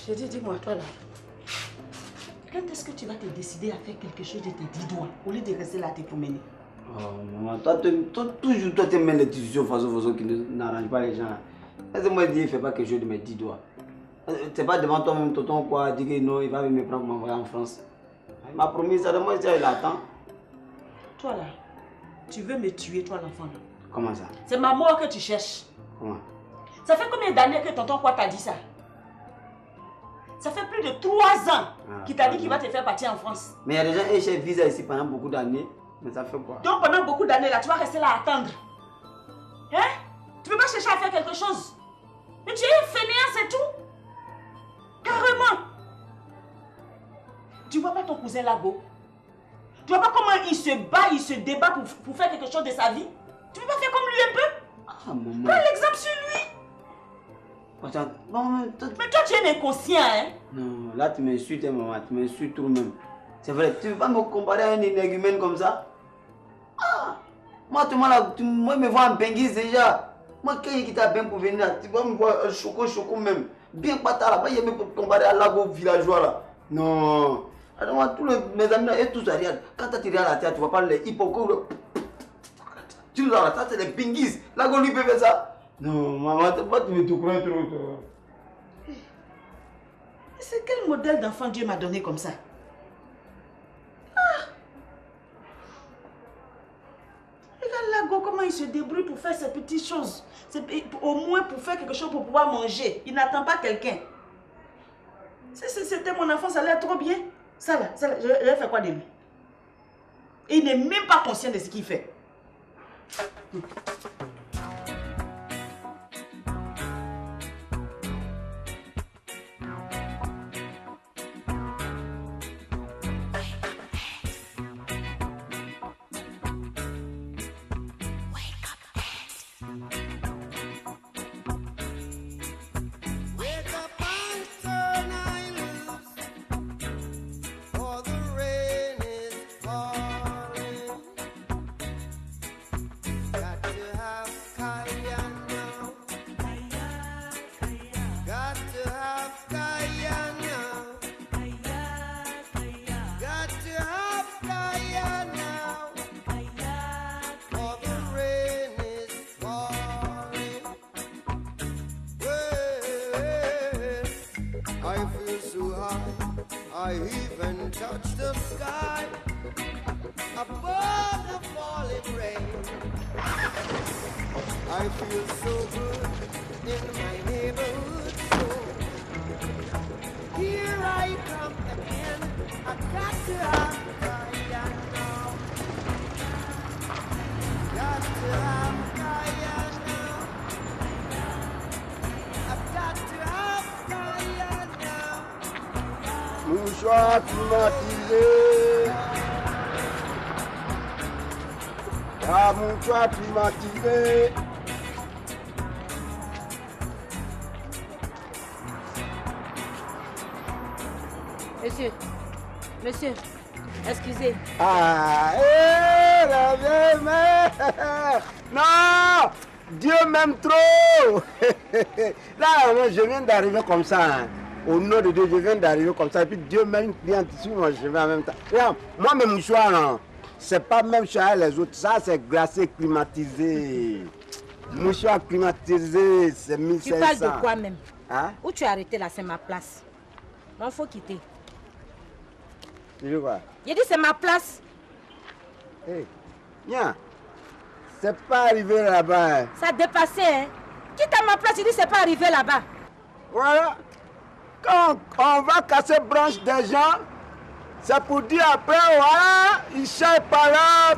Je dis, dis-moi, toi là. Quand est-ce que tu vas te décider à faire quelque chose de tes 10 doigts au lieu de rester là à te promener? Oh maman, toujours toi tu mets les décisions façon qui n'arrangent pas les gens. Est-ce que moi je dis, fais pas quelque chose de mes 10 doigts? C'est pas devant toi-même, tonton, quoi, dire que non, il va me prendre pour m'envoyer en France. Il m'a promis ça, de moi, il attend. Toi là, tu veux me tuer, toi l'enfant là? Comment ça? C'est ma mort que tu cherches. Comment? Ça fait combien d'années que tonton quoi t'a dit ça? Ça fait plus de 3 ans qu'il t'a dit qu'il va te faire partir en France. Mais il y a des gens qui cherchent visa ici pendant beaucoup d'années. Mais ça fait quoi? Donc pendant beaucoup d'années là, tu vas rester là à attendre. Hein? Tu peux pas chercher à faire quelque chose? Mais tu es un fainéant, c'est tout. Carrément. Tu vois pas ton cousin Lago? Tu vois pas comment il se bat, il se débat pour faire quelque chose de sa vie? Tu peux pas faire comme lui un peu? Ah maman. Prends l'exemple sur lui. Attends, non, mais toi tu es inconscient, hein? Non, là tu m'insultes maman, tu m'insultes toi-même. C'est vrai, tu veux pas me comparer à un énergumène comme ça? Ah! Moi, moi, me vois en benguise déjà. Moi, quand il t'a bien pour venir là, tu vas me voir un choco même. Bien patate là, pas y me comparer à Lago villageois là. Non. Alors, moi, tous mes amis là, et tous arrière. Quand tu regardes la terre, tu vois pas les hypocrites. Tu nous as ça, c'est les benguises. Lago lui peut faire ça. Non, maman, tu me tout croire trop, toi. C'est quel modèle d'enfant Dieu m'a donné comme ça? Regarde Lago, comment il se débrouille pour faire ces petites choses. Au moins pour faire quelque chose pour pouvoir manger. Il n'attend pas quelqu'un. C'était mon enfant, ça a l'air trop bien. Ça là, je vais faire quoi de lui? Et il n'est même pas conscient de ce qu'il fait. I even touch the sky above the falling rain. I feel so good in my neighborhood, so here I come again. I got to have Kaya now. Got to have Kaya now. I've got to have Kaya now. Mouchoir climatisé. Ah, mouchoir climatisé. Monsieur, excusez. Ah, la vieille mère. Non, Dieu m'aime trop. Là, je viens d'arriver comme ça. Hein. Au nom de Dieu, je viens d'arriver comme ça. Et puis Dieu m'aime bien dessus, moi je vais en même temps. Regarde, moi, mes mouchoirs, c'est pas même cher les autres. Ça, c'est glacé, climatisé. Mouchoir climatisé, c'est 1500. Tu parles de quoi même? Hein? Où tu as arrêté là, c'est ma place. Non, faut quitter. Tu veux quoi? J'ai dit c'est ma place. Hé, viens. C'est pas arrivé là-bas. Hein. Ça a dépassé, hein? Quitte à ma place, il dit c'est pas arrivé là-bas. Voilà. Quand on va casser branche des gens, c'est pour dire après, voilà, ils cherchent par là.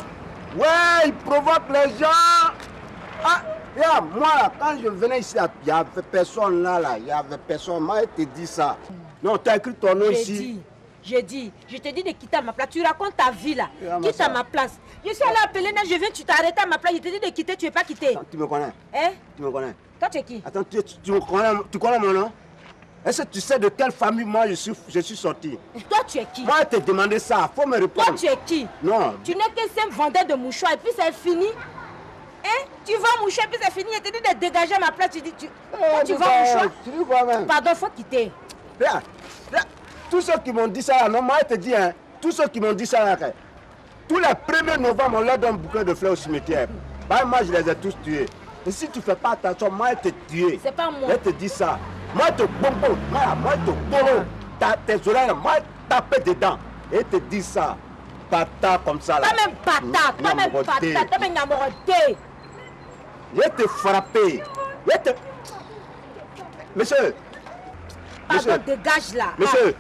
Ouais, ils provoquent les gens. Ah, regarde, moi, quand je venais ici, il n'y avait personne là, il n'y avait personne. Moi, je te dis ça. Non, tu as écrit ton nom ici. Je te dis de quitter à ma place. Tu racontes ta vie là. Quitte à ma place. Je suis allé appeler, je viens, tu t'es arrêté à ma place. Je te dis de quitter, tu ne veux pas quitter. Attends, tu me connais? Hein? Tu me connais? Toi, tu es qui? Attends, tu connais mon nom? Est-ce que tu sais de quelle famille moi je suis sorti? Toi, tu es qui? Moi, je t'ai demandé ça. Faut me répondre. Toi, tu es qui? Non. Tu n'es qu'un simple vendeur de mouchoirs et puis c'est fini. Hein? Tu vends mouchoirs et puis c'est fini. Je te dis de dégager à ma place. Tu dis tu vas mouchoir? Tu dis quoi même? Pardon, faut quitter. Regarde. Tous ceux qui m'ont dit ça, non, moi je te dis, hein, tous ceux qui m'ont dit ça, tous les 1er novembre, on leur donne un bouquet de fleurs au cimetière. Bah, moi, je les ai tous tués. Et si tu ne fais pas attention, moi, je te tuer. C'est pas moi. Je te dis ça. Moi, je te bonbon. Moi, je te bonbon. Tes oreilles, moi, je tape dedans. Et je te dis ça. Patate comme ça. Là. Pas même patate. Pas même patate. Pas même namorté. Je te frapper. Je te... Monsieur. Pardon, dégage là. Monsieur.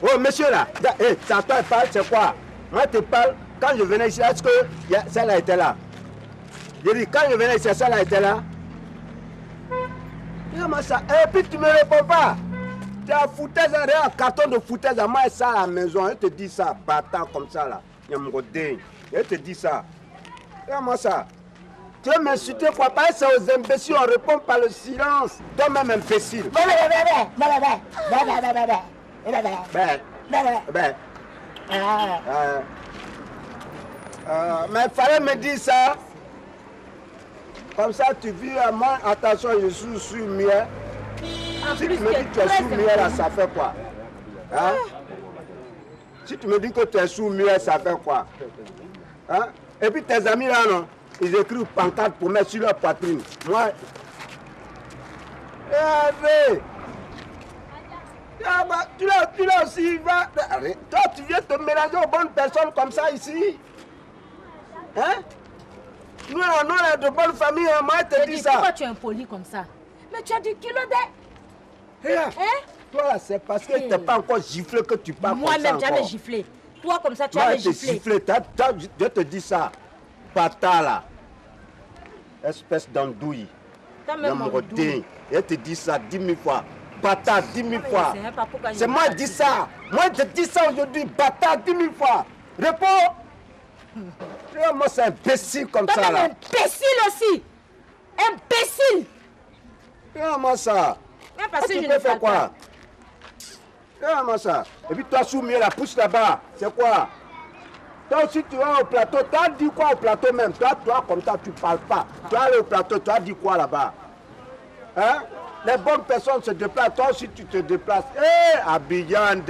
Oh, monsieur là. Hey, ça toi parle, c'est quoi? Moi, je te parle. Quand je venais ici, est-ce que celle-là était là? Je dis, quand je venais ici, celle-là était là? Comment ça? Et puis tu me réponds pas. Tu as foutaise, un carton de foutaise à moi et ça à la maison. Je te dis ça, bâtard comme ça là. Je te dis ça. Comment ça? Tu veux m'insulter quoi? Parce que c'est aux imbéciles, on répond par le silence. Toi-même imbécile. Mais il fallait me dire ça. Comme ça, tu vis à moi. Attention, je suis sur miel. Si tu me dis que tu es sous miel, là, ça fait quoi? Hein? Si tu me dis que tu es sous miel, ça fait quoi? Hein? Et puis tes amis là, non? Ils écrivent pancarte pour mettre sur leur poitrine. Moi. Tu l'as aussi. Toi, tu viens te mélanger aux bonnes personnes comme ça ici. Hein? Nous, on a de bonnes familles, moi, je te dis ça. Pourquoi tu es impoli comme ça? Mais tu as du culot de... Hein? Toi, là, c'est parce que tu n'es pas encore giflé que tu parles comme ça. Moi-même, jamais giflé. Toi, comme ça, tu as giflé. Je te dis ça. Pata, là. Espèce d'andouille. Je te dis ça 10 000 fois. Pata, 10 000 fois. C'est moi qui dis ça. Moi, je te dis ça aujourd'hui. Pata, 10 000 fois. Réponds. Moi, c'est imbécile comme ça, là. Imbécile aussi. Imbécile. Comment ça? Même parce que tu je peux ne faire fais quoi? pas. Comment ça? Et puis toi, soumis la pousse là-bas. C'est quoi? Toi aussi, tu vas au plateau. Tu as dit quoi au plateau même? Toi, comme ça, tu ne parles pas. Tu vas aller au plateau, tu as dit quoi là-bas? Hein? Les bonnes personnes se déplacent. Toi aussi, tu te déplaces. Hé, Abidjan,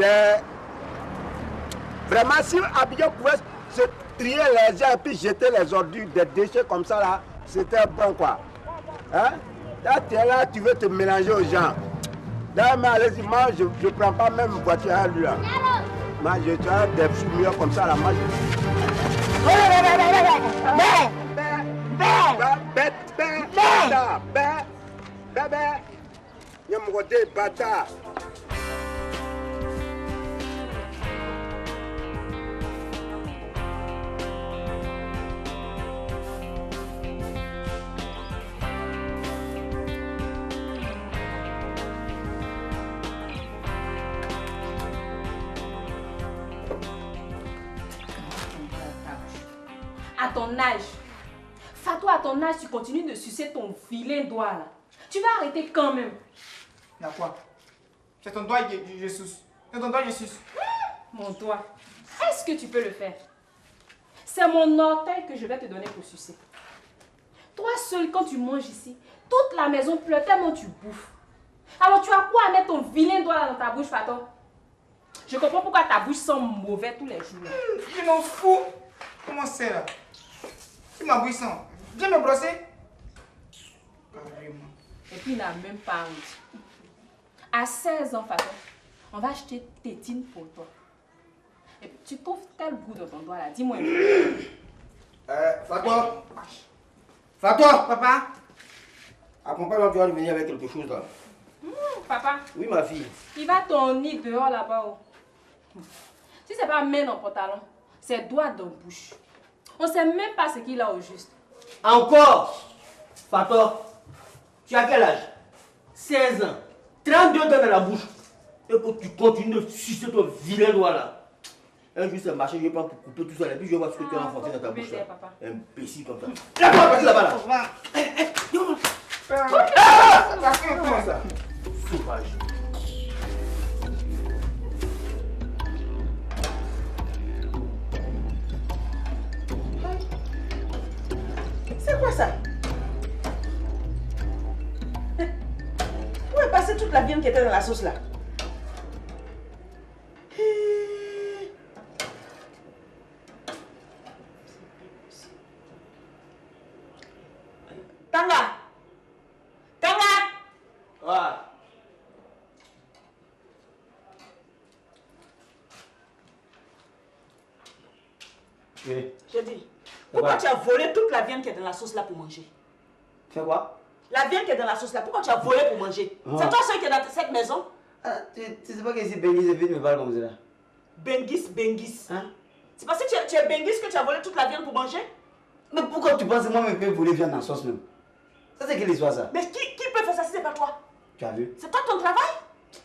vraiment, si Abidjan pouvait se trier les gens et puis jeter les ordures, des déchets comme ça, là, c'était bon, quoi. Hein? Là, tu es là, tu veux te mélanger aux gens. Là, mais allez-y, moi, je ne prends pas même une voiture à lui, là. Moi, je suis des fumeurs comme ça, là. Moi, bâtard. À ton âge, Fatou, à ton âge, tu continues de sucer ton vilain doigt là. Tu vas arrêter quand même. Y'a quoi? C'est ton doigt que je suce. C'est ton doigt que je suce. Mon doigt, est-ce que tu peux le faire? C'est mon orteil que je vais te donner pour sucer. Toi seul, quand tu manges ici, toute la maison pleure tellement tu bouffes. Alors tu as quoi à mettre ton vilain doigt là dans ta bouche, Fatou? Je comprends pourquoi ta bouche sent mauvais tous les jours. Je m'en fous. Comment c'est là? C'est ma bouche sent. Viens me brosser. Carrément. Et puis il n'a même pas honte. À 16 ans, Fatou, on va acheter tétine pour toi. Et puis, tu trouves quel goût dans ton doigt là? Dis-moi un peu. Fatou! Fatou! Papa? Accompagne-moi, tu vas venir avec quelque chose là. Papa, Oui, ma fille. il va ton nid dehors là-bas. Oh. Si c'est pas main dans le pantalon, c'est doigt dans la bouche. On sait même pas ce qu'il a au juste. Encore! Fatou, tu as quel âge? 16 ans. 32 dents dans la bouche. Et que tu continues de sucer ton vilain doigt là. Un jour, c'est marché, je vais prendre pour couper tout ça. Et puis, je vais voir ce que tu as enfoncé dans ta bouche là. Papa. Imbécile comme ça. Là-bas, passe là-bas là. Comment ça? Sauvage. C'est quoi ça? Où est passée toute la viande qui était dans la sauce là? Tanga. Ouais. Oui. J'ai dit. Pourquoi tu as volé toute la viande qui est dans la sauce là pour manger? Fais quoi? La viande qui est dans la sauce là, pourquoi tu as volé pour manger? C'est toi seul qui est dans cette maison? Ah, tu sais pas que c'est Benguis et puis tu me parles comme ça. Benguis. Hein? C'est parce que tu es Benguis que tu as volé toute la viande pour manger? Mais pourquoi tu penses que moi je peux voler viande en sauce même? Ça c'est quelle histoire ça? Mais qui peut faire ça si c'est pas toi? Tu as vu? C'est toi ton travail?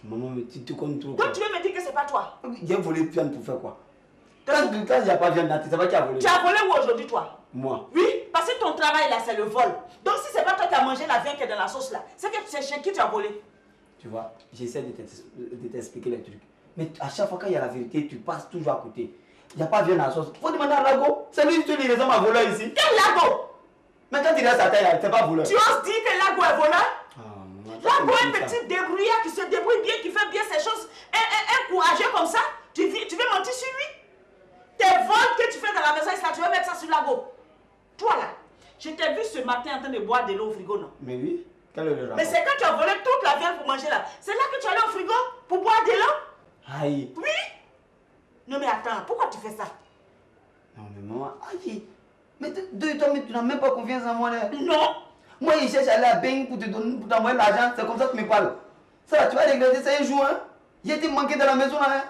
Maman, mais tu te comptes trop. Donc tu veux me dire que c'est pas toi? J'ai volé viande pour faire quoi? Quand il n'y a pas de viande, tu sais pas qui a volé. Tu as volé où aujourd'hui toi? Moi. Oui, parce que ton travail là c'est le vol. Donc si c'est pas toi qui as mangé la viande qui est dans la sauce là, c'est que c'est chez qui tu as volé. Tu vois, j'essaie de t'expliquer les trucs. Mais à chaque fois qu'il y a la vérité, tu passes toujours à côté. Il n'y a pas de viande dans la sauce. Faut demander à Lago. C'est lui qui te dit les hommes à voleur ici. Quel Lago? Mais quand il reste à terre, c'est pas voleur. Tu oses dire que Lago est voleur? Lago est un ça. petit débrouillard qui se débrouille bien, qui fait bien ses choses. Un courageux comme ça, tu veux mentir sur lui? Tes vols que tu fais dans la maison, tu veux mettre ça sur Lago. Toi là, je t'ai vu ce matin en train de boire de l'eau au frigo, non? Mais oui, quel est le rapport? Mais c'est quand tu as volé toute la viande pour manger là. C'est là que tu es allé au frigo pour boire de l'eau? Aïe. Oui. Non mais attends, pourquoi tu fais ça? Non mais maman, aïe. Mais toi, tu n'as même pas confiance en moi là. Non. Moi, il cherche à aller à Beng pour t'envoyer l'argent. C'est comme ça que tu me parles. Ça, tu vas regretter ça un jour, hein? J'ai été manqué dans la maison là, hein?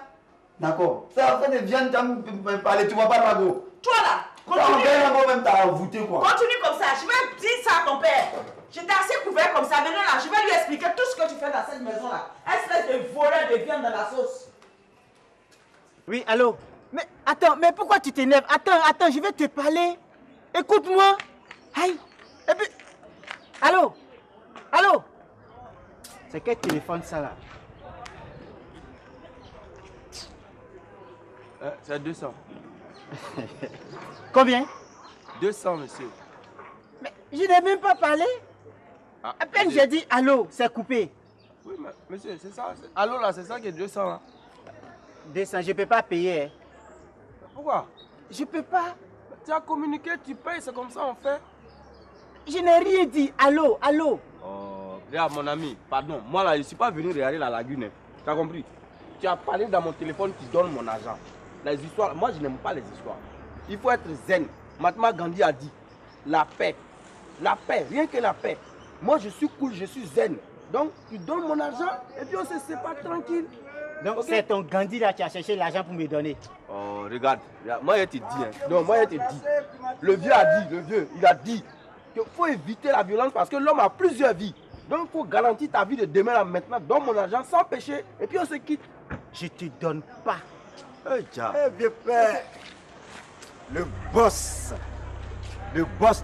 D'accord. Ça va faire des viandes, tu vas me parler, tu vas pas Lago. Toi là, Ton continue. père là même t'as voûté quoi. Continue comme ça, je vais dire ça à ton père. J'étais assez couvert comme ça, maintenant là, je vais lui expliquer tout ce que tu fais dans cette maison là. Espèce de voleur de viande dans la sauce. Oui, allô? Mais attends, mais pourquoi tu t'énerves? Attends, je vais te parler. Écoute-moi. Aïe. Et puis... Allô? C'est quel téléphone ça là? C'est 200. Combien? 200, monsieur. Mais je n'ai même pas parlé. Ah, À peine monsieur. j'ai dit allô, c'est coupé. Oui, mais monsieur, c'est ça. Allô là, c'est ça qui est 200 là. 200, je ne peux pas payer. Hein. Pourquoi? Je peux pas. Tu as communiqué, tu payes, c'est comme ça on fait. Je n'ai rien dit. Allô? Oh, regarde mon ami, pardon. Moi là, je ne suis pas venu regarder la lagune. Hein. Tu as compris? Tu as parlé dans mon téléphone, tu donnes mon argent. Les histoires, moi je n'aime pas les histoires. Il faut être zen. Mahatma Gandhi a dit, la paix, rien que la paix. Moi je suis cool, je suis zen. Donc tu donnes mon argent et puis on se sépare tranquille. Donc Okay? c'est ton Gandhi là qui a cherché l'argent pour me donner. Oh, regarde, moi je te dis, hein. Non, moi je te dis. Le vieux, il a dit qu'il faut éviter la violence parce que l'homme a plusieurs vies. Donc il faut garantir ta vie de demain là maintenant. Donne mon argent sans péché et puis on se quitte. Je te donne pas. Eh, tiens. Eh bien, père, le boss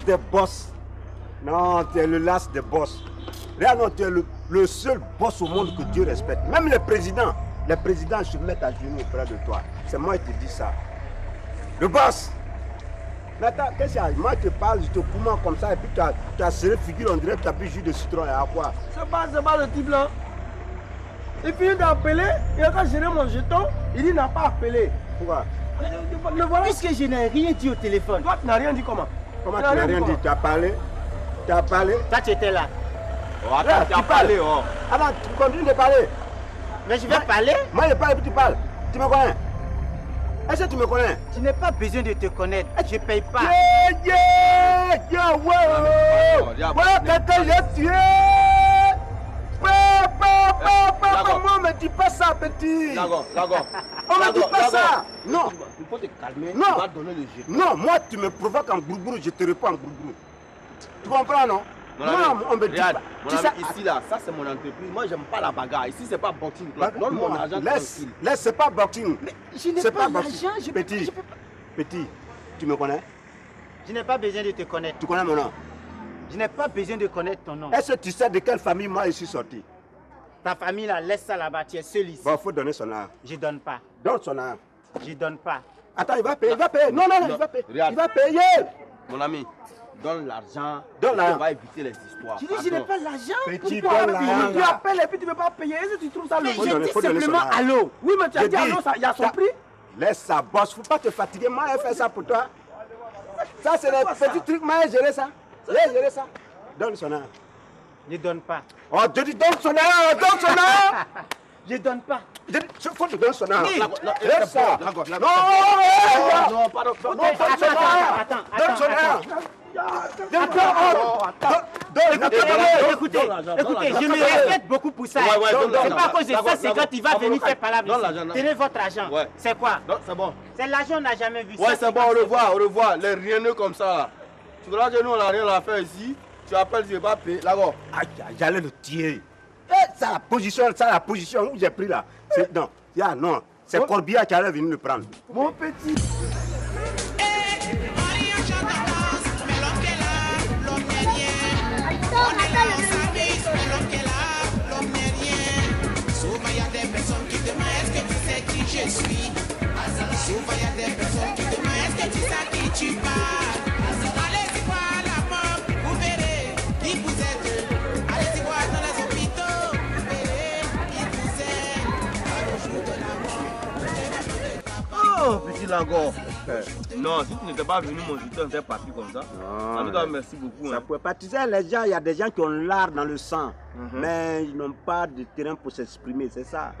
des boss. Non, tu es le last des boss. Regarde, non, tu es le seul boss au monde que Dieu respecte. Même les présidents se mettent à genoux auprès de toi. C'est moi qui te dis ça. Le boss. Mais attends, qu'est-ce qu'il y a? Moi, je te parle, je te commande comme ça, et puis tu as serré figure, on dirait que tu as bu jus de citron et à quoi? C'est pas le type là. Il finit d'appeler, et quand j'ai mon jeton, il dit n'a pas appelé. Pourquoi? Le voilà. Puisque je n'ai rien dit au téléphone. Toi, tu n'as rien dit comment? Comment tu n'as rien dit? Tu as parlé? Toi, tu étais là. Oh, attends, tu as parlé, oh. Attends, tu continues de parler. Mais je vais parler. Moi, je parle et puis tu parles. Tu me connais? Est-ce que tu me connais? Je n'ai pas besoin de te connaître. Je paye pas. Voilà quelqu'un j'ai tué. Comment me dis pas ça, petit? D'accord. On me dit pas ça. Non. Il faut te calmer. Non. Tu vas donner le jeton. Non, moi tu me provoques en groupe, je te réponds en groupe. Tu comprends, non? Mon Moi, ami, on me dit regarde, pas. mon Tu ami, sais, ici là, ça c'est mon entreprise. Moi j'aime pas la bagarre. Ici c'est pas boxing. Donne mon argent laisse, tranquille. c'est pas boxing. Je n'ai C'est pas pas boxing. l'argent. Petit, petit, tu me connais? Je n'ai pas besoin de te connaître. Tu connais mon nom? Je n'ai pas besoin de connaître ton nom. Est-ce que tu sais de quelle famille moi je suis sorti? Ta famille là, laisse ça là-bas. Tu es seul ici. Bon, il faut donner son argent. Je donne pas. Donne son argent. Je donne pas. Attends, il va payer. Non, il va payer. Regarde. Il va payer. Mon ami, donne l'argent. Donne l'argent. On va éviter les histoires. Je dis, je n'ai pas l'argent. Petit, Pourquoi? donne l'argent. Tu appelles et puis tu ne veux pas payer. Est-ce que tu trouves ça Mais le Faut j'ai donner- dit faut donner simplement son argent. allô. Oui, mais tu as Je dit dis, allô, il y a son ça- prix. Laisse ça, boss. Faut pas te fatiguer. Moi, je fais ça pour toi. Ça, c'est les petits trucs. Moi, j'ai géré ça. J'ai géré ça. Donne son argent. Je donne pas. Oh, je dis donne son argent, donne son argent. Je donne pas. Je dis, il faut que tu donnes son argent. Oui. Laisse ça. Non, Non, pardon. non, donne son argent. Donne son argent. Écoutez, je me respecte beaucoup pour ça. C'est pas à cause de ça, c'est quand il va venir faire palabre ici. Tenez votre argent. C'est quoi? C'est bon. C'est l'argent, on n'a jamais vu ça. Ouais, c'est bon, au revoir. Les rieneux comme ça, là. Tu vois que nous, on n'a rien à faire ici. Tu appelles, je vais pas payer. Là-bas. J'allais le tirer. Ça, la position où j'ai pris là. Non, non. C'est Corbillard qui allait venir le prendre. Mon petit. Souvent il y a des personnes qui demandent est-ce que tu sais qui je suis. Souvent il y a des personnes qui demandent est-ce que tu sais à qui tu parles. Allez-y voir la mort, vous verrez qui vous êtes. Allez-y voir dans les hôpitaux, vous verrez qui vous êtes. Au jour de la mort. Oh, petit Lago. Non, si tu n'étais pas venu mon jeter un papier comme ça, ça nous doit merci beaucoup. Ça pouvait pas. Tu sais, les gens, il y a des gens qui ont l'art dans le sang, mais ils n'ont pas de terrain pour s'exprimer, c'est ça.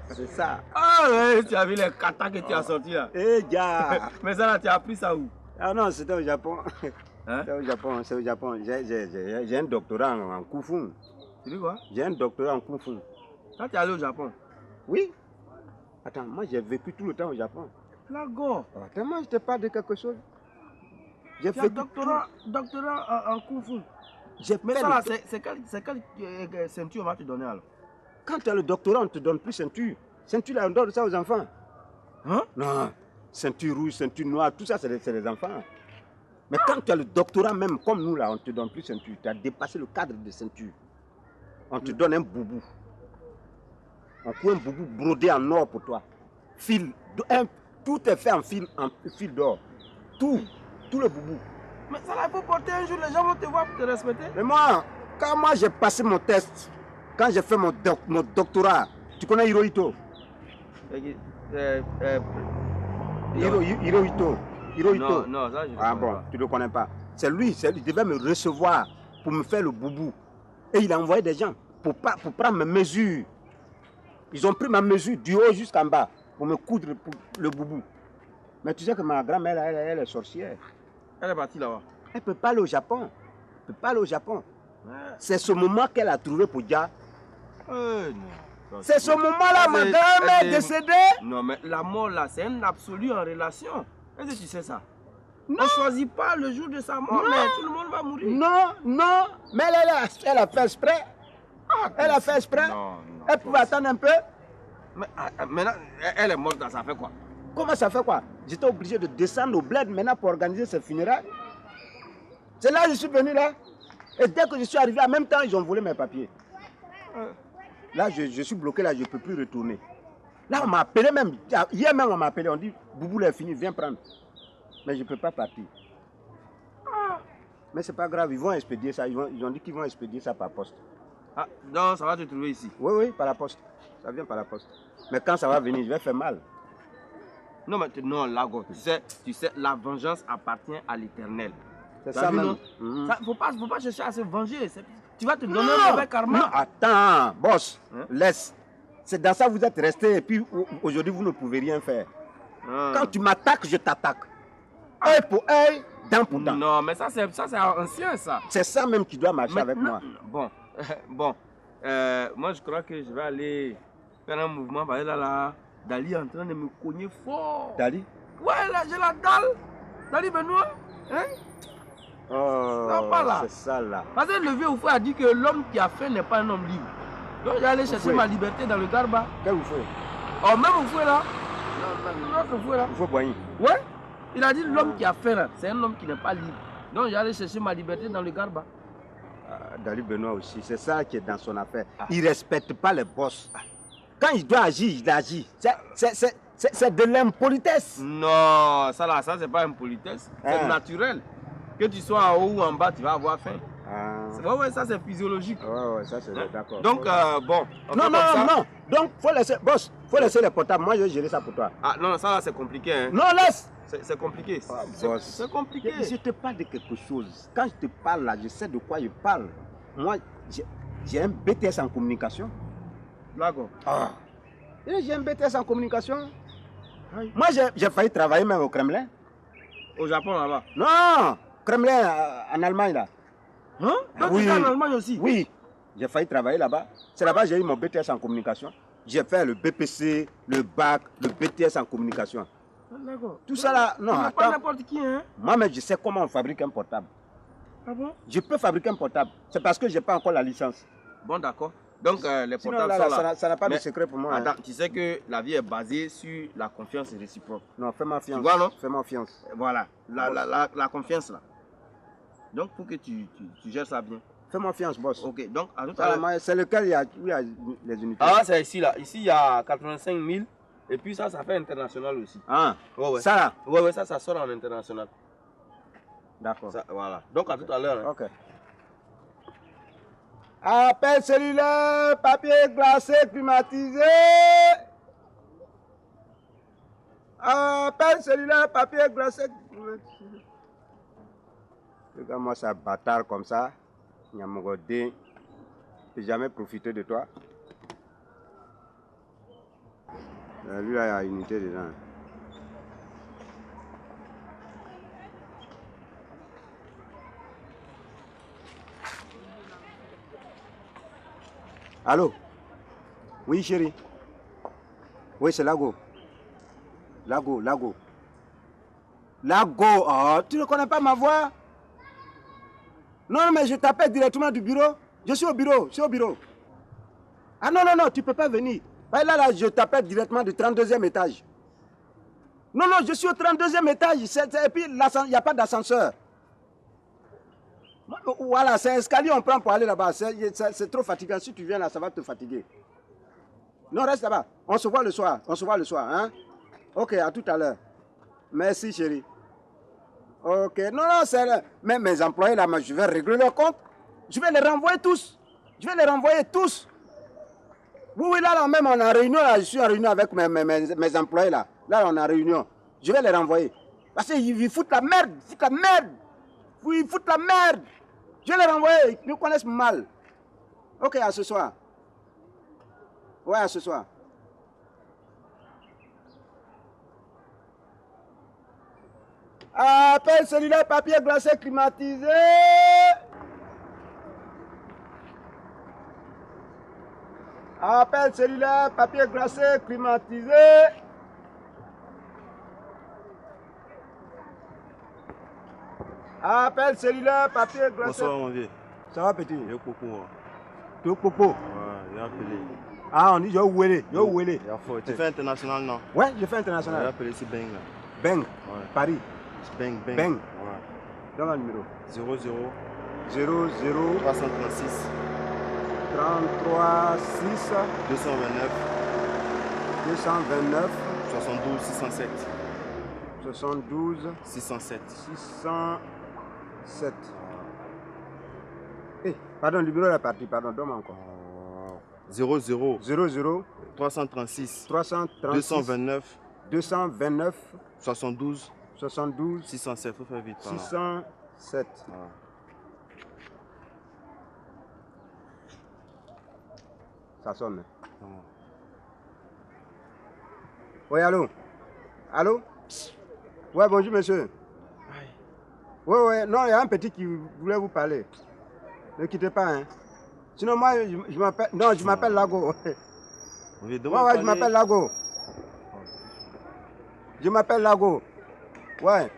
C'est ça. Ah ouais, tu as vu les katas que tu as sortis là. Eh, gars. Mais ça là, tu as appris ça où? Ah non, c'était au Japon. Hein? C'est au Japon. J'ai un doctorat en Kung Fu. Tu dis quoi? J'ai un doctorat en Kung Fu. Quand tu es allé au Japon? Oui. Attends, moi j'ai vécu tout le temps au Japon. Lago. Attends, moi je te parle de quelque chose. J'ai fait fait doctorat en Kung Fu. Mais ça là, c'est quelle ceinture on va te donner alors? Quand tu as le doctorat, on ne te donne plus ceinture. Ceinture, là, on donne ça aux enfants. Hein? Non. Ceinture rouge, ceinture noire, tout ça, c'est les enfants. Mais quand tu as le doctorat, même comme nous, là, on ne te donne plus ceinture. Tu as dépassé le cadre de ceinture. On te donne un boubou. On coupe un boubou brodé en or pour toi. Fil. Tout est fait en fil d'or. Tout le boubou. Mais ça là, il faut porter un jour, les gens vont te voir pour te respecter. Mais moi, quand moi j'ai passé mon test, quand j'ai fait mon doctorat, tu connais Hirohito? Hirohito. Non, ça je ne Ah bon, tu ne le connais pas. C'est lui, il devait me recevoir pour me faire le boubou. Et il a envoyé des gens pour prendre mes mesures. Ils ont pris ma mesure du haut jusqu'en bas pour me coudre le boubou. Mais tu sais que ma grand-mère, elle est sorcière. Elle est partie là-bas. Elle ne peut pas aller au Japon. C'est ce moment qu'elle a trouvé pour Dia. C'est ce moment-là, ma grand-mère est décédée. Non, mais la mort là, c'est un absolu en relation. Est-ce que tu sais ça? Non. On ne choisit pas le jour de sa mort, mais tout le monde va mourir. Non. Mais elle a fait exprès. Elle a fait exprès. Non, elle pouvait attendre un peu. Mais maintenant, elle est morte, ça fait quoi? Comment ça fait quoi? J'étais obligé de descendre au bled maintenant pour organiser ses funérailles. C'est là que je suis venu là. Et dès que je suis arrivé, en même temps, ils ont volé mes papiers. Là, je suis bloqué là, je ne peux plus retourner. Là, on m'a appelé même. Hier même, on m'a appelé. On dit, Boubou est fini, viens prendre. Mais je ne peux pas partir. Mais c'est pas grave, ils vont expédier ça. Ils ont dit qu'ils vont expédier ça par poste. Ah, non, ça va te trouver ici. Oui, par la poste. Ça vient par la poste. Mais quand ça va venir, je vais faire mal. Non, mais non, Lago, tu sais, la vengeance appartient à l'Éternel. C'est ça même. Faut pas chercher à se venger. Tu vas te donner un mauvais karma. Non, attends, boss, laisse. C'est dans ça que vous êtes resté et puis aujourd'hui vous ne pouvez rien faire. Quand tu m'attaques, je t'attaque. Œil pour œil, dent pour dent. Non, mais ça c'est ancien ça. C'est ça même qui doit marcher avec moi. Bon, moi je crois que je vais aller faire un mouvement. Parce que là, Dali est en train de me cogner fort. Dali? Ouais, là j'ai la dalle. Dali Benoît, hein? Oh, c'est ça là. Parce que le vieux Oufou a dit que l'homme qui a fait n'est pas un homme libre. Donc j'ai allé chercher ma liberté dans le Garba. Quel Oufou? Oh, même Oufou est là. Notre Oufou est là. Oufou Boigny. Ouais. Il a dit l'homme qui a fait là, c'est un homme qui n'est pas libre. Donc j'ai allé chercher ma liberté dans le Garba. Dali Benoît aussi, c'est ça qui est dans son affaire. Il ne respecte pas les boss. Quand il doit agir, il agit. C'est de l'impolitesse. Non, ça là, ça c'est pas impolitesse. C'est naturel. Que tu sois en haut ou en bas, tu vas avoir faim. Ouais, ça c'est physiologique. Ouais, ça c'est d'accord. Donc, bon. Non. Donc, faut laisser les portables. Moi, je vais gérer ça pour toi. Ah non, ça là c'est compliqué. Hein. Non, laisse. C'est compliqué. C'est compliqué. Je te parle de quelque chose. Quand je te parle là, je sais de quoi je parle. Moi, j'ai un BTS en communication. D'accord. J'ai un BTS en communication. Moi, j'ai failli travailler même au Kremlin. Au Japon là-bas? Non, Kremlin en Allemagne là. Hein? Toi, oui. Tu es en Allemagne aussi? Oui, j'ai failli travailler là-bas. C'est là-bas que j'ai eu mon BTS en communication. J'ai fait le BPC, le bac, le BTS en communication. D'accord. Tout ça là, non, attends. Pas n'importe qui, hein? Moi, mais je sais comment on fabrique un portable. Ah bon? Je peux fabriquer un portable. C'est parce que je n'ai pas encore la licence. Bon, d'accord. Donc, les Sinon, portables là, sont là. ça n'a pas Mais de secret pour moi. Attends, hein. tu sais que la vie est basée sur la confiance réciproque. Non, fais-moi Tu fiance. vois, non? Fais-moi fiance. Voilà, la confiance là. Donc, pour que tu gères ça bien. Fais-moi fiance, boss. Ok, donc, à tout à l'heure. C'est lequel où il y a les unités? Ah, c'est ici là. Ici, il y a 85 000. Et puis ça fait international aussi. Ah, ouais. Ça là? Ouais, ça sort en international. D'accord. Voilà. Donc, à tout à l'heure. Hein. Ok. Appel cellulaire, papier glacé, climatisé. Appel cellulaire, papier glacé, climatisé. Regarde-moi ça, bâtard comme ça. Nyamogodé. Je n'ai jamais profité de toi. Lui, là, il y a une unité dedans. Allô? Oui, chérie. Oui, c'est Lago. Lago. Oh, tu ne connais pas ma voix? Non, mais je t'appelle directement du bureau. Je suis au bureau. Ah non, tu ne peux pas venir. Là, je t'appelle directement du 32e étage. Non, je suis au 32e étage. Et puis, il n'y a pas d'ascenseur. Voilà, c'est un escalier, on prend pour aller là-bas. C'est trop fatigant. Si tu viens là, ça va te fatiguer. Non, reste là-bas. On se voit le soir. Hein? Ok, à tout à l'heure. Merci, chérie. Ok, non, c'est... Mais mes employés là, je vais régler leur compte. Je vais les renvoyer tous. Oui, là, même on est en réunion, là, je suis en réunion avec mes employés, là. Là, on est en réunion. Je vais les renvoyer. Parce qu'ils foutent la merde. Oui, ils foutent la merde. Je vais les renvoyer. Ils nous connaissent mal. Ok, à ce soir. Ouais, à ce soir. Appel cellulaire, papier glacé, climatisé. Appel cellulaire, papier glacé, climatisé. Appel cellulaire, papier glacé. Bonsoir mon vieux. Ça va petit? Yo popo. Tu popo? Ouais, j'ai appelé. Ah, on dit yo ouélé. Tu fais international non? Ouais, je fais international. J'ai appelé ici Beng là. Beng? Ouais. Paris? Beng. Beng? Ouais. Dans le numéro? 00 00 336 33 6 229 229 72 607 72 607 607. Eh, pardon, le bureau est parti, pardon, donne-moi encore. 00 00 336 336 229 72 607. Faut faire vite. 607. Ça sonne. Oui, allô? Allô? Ouais, bonjour, monsieur. Ouais, non, il y a un petit qui voulait vous parler. Ne quittez pas, hein. Sinon, moi, je m'appelle... Non, je m'appelle Lago. Ouais, je m'appelle Lago. Je m'appelle Lago. Ouais.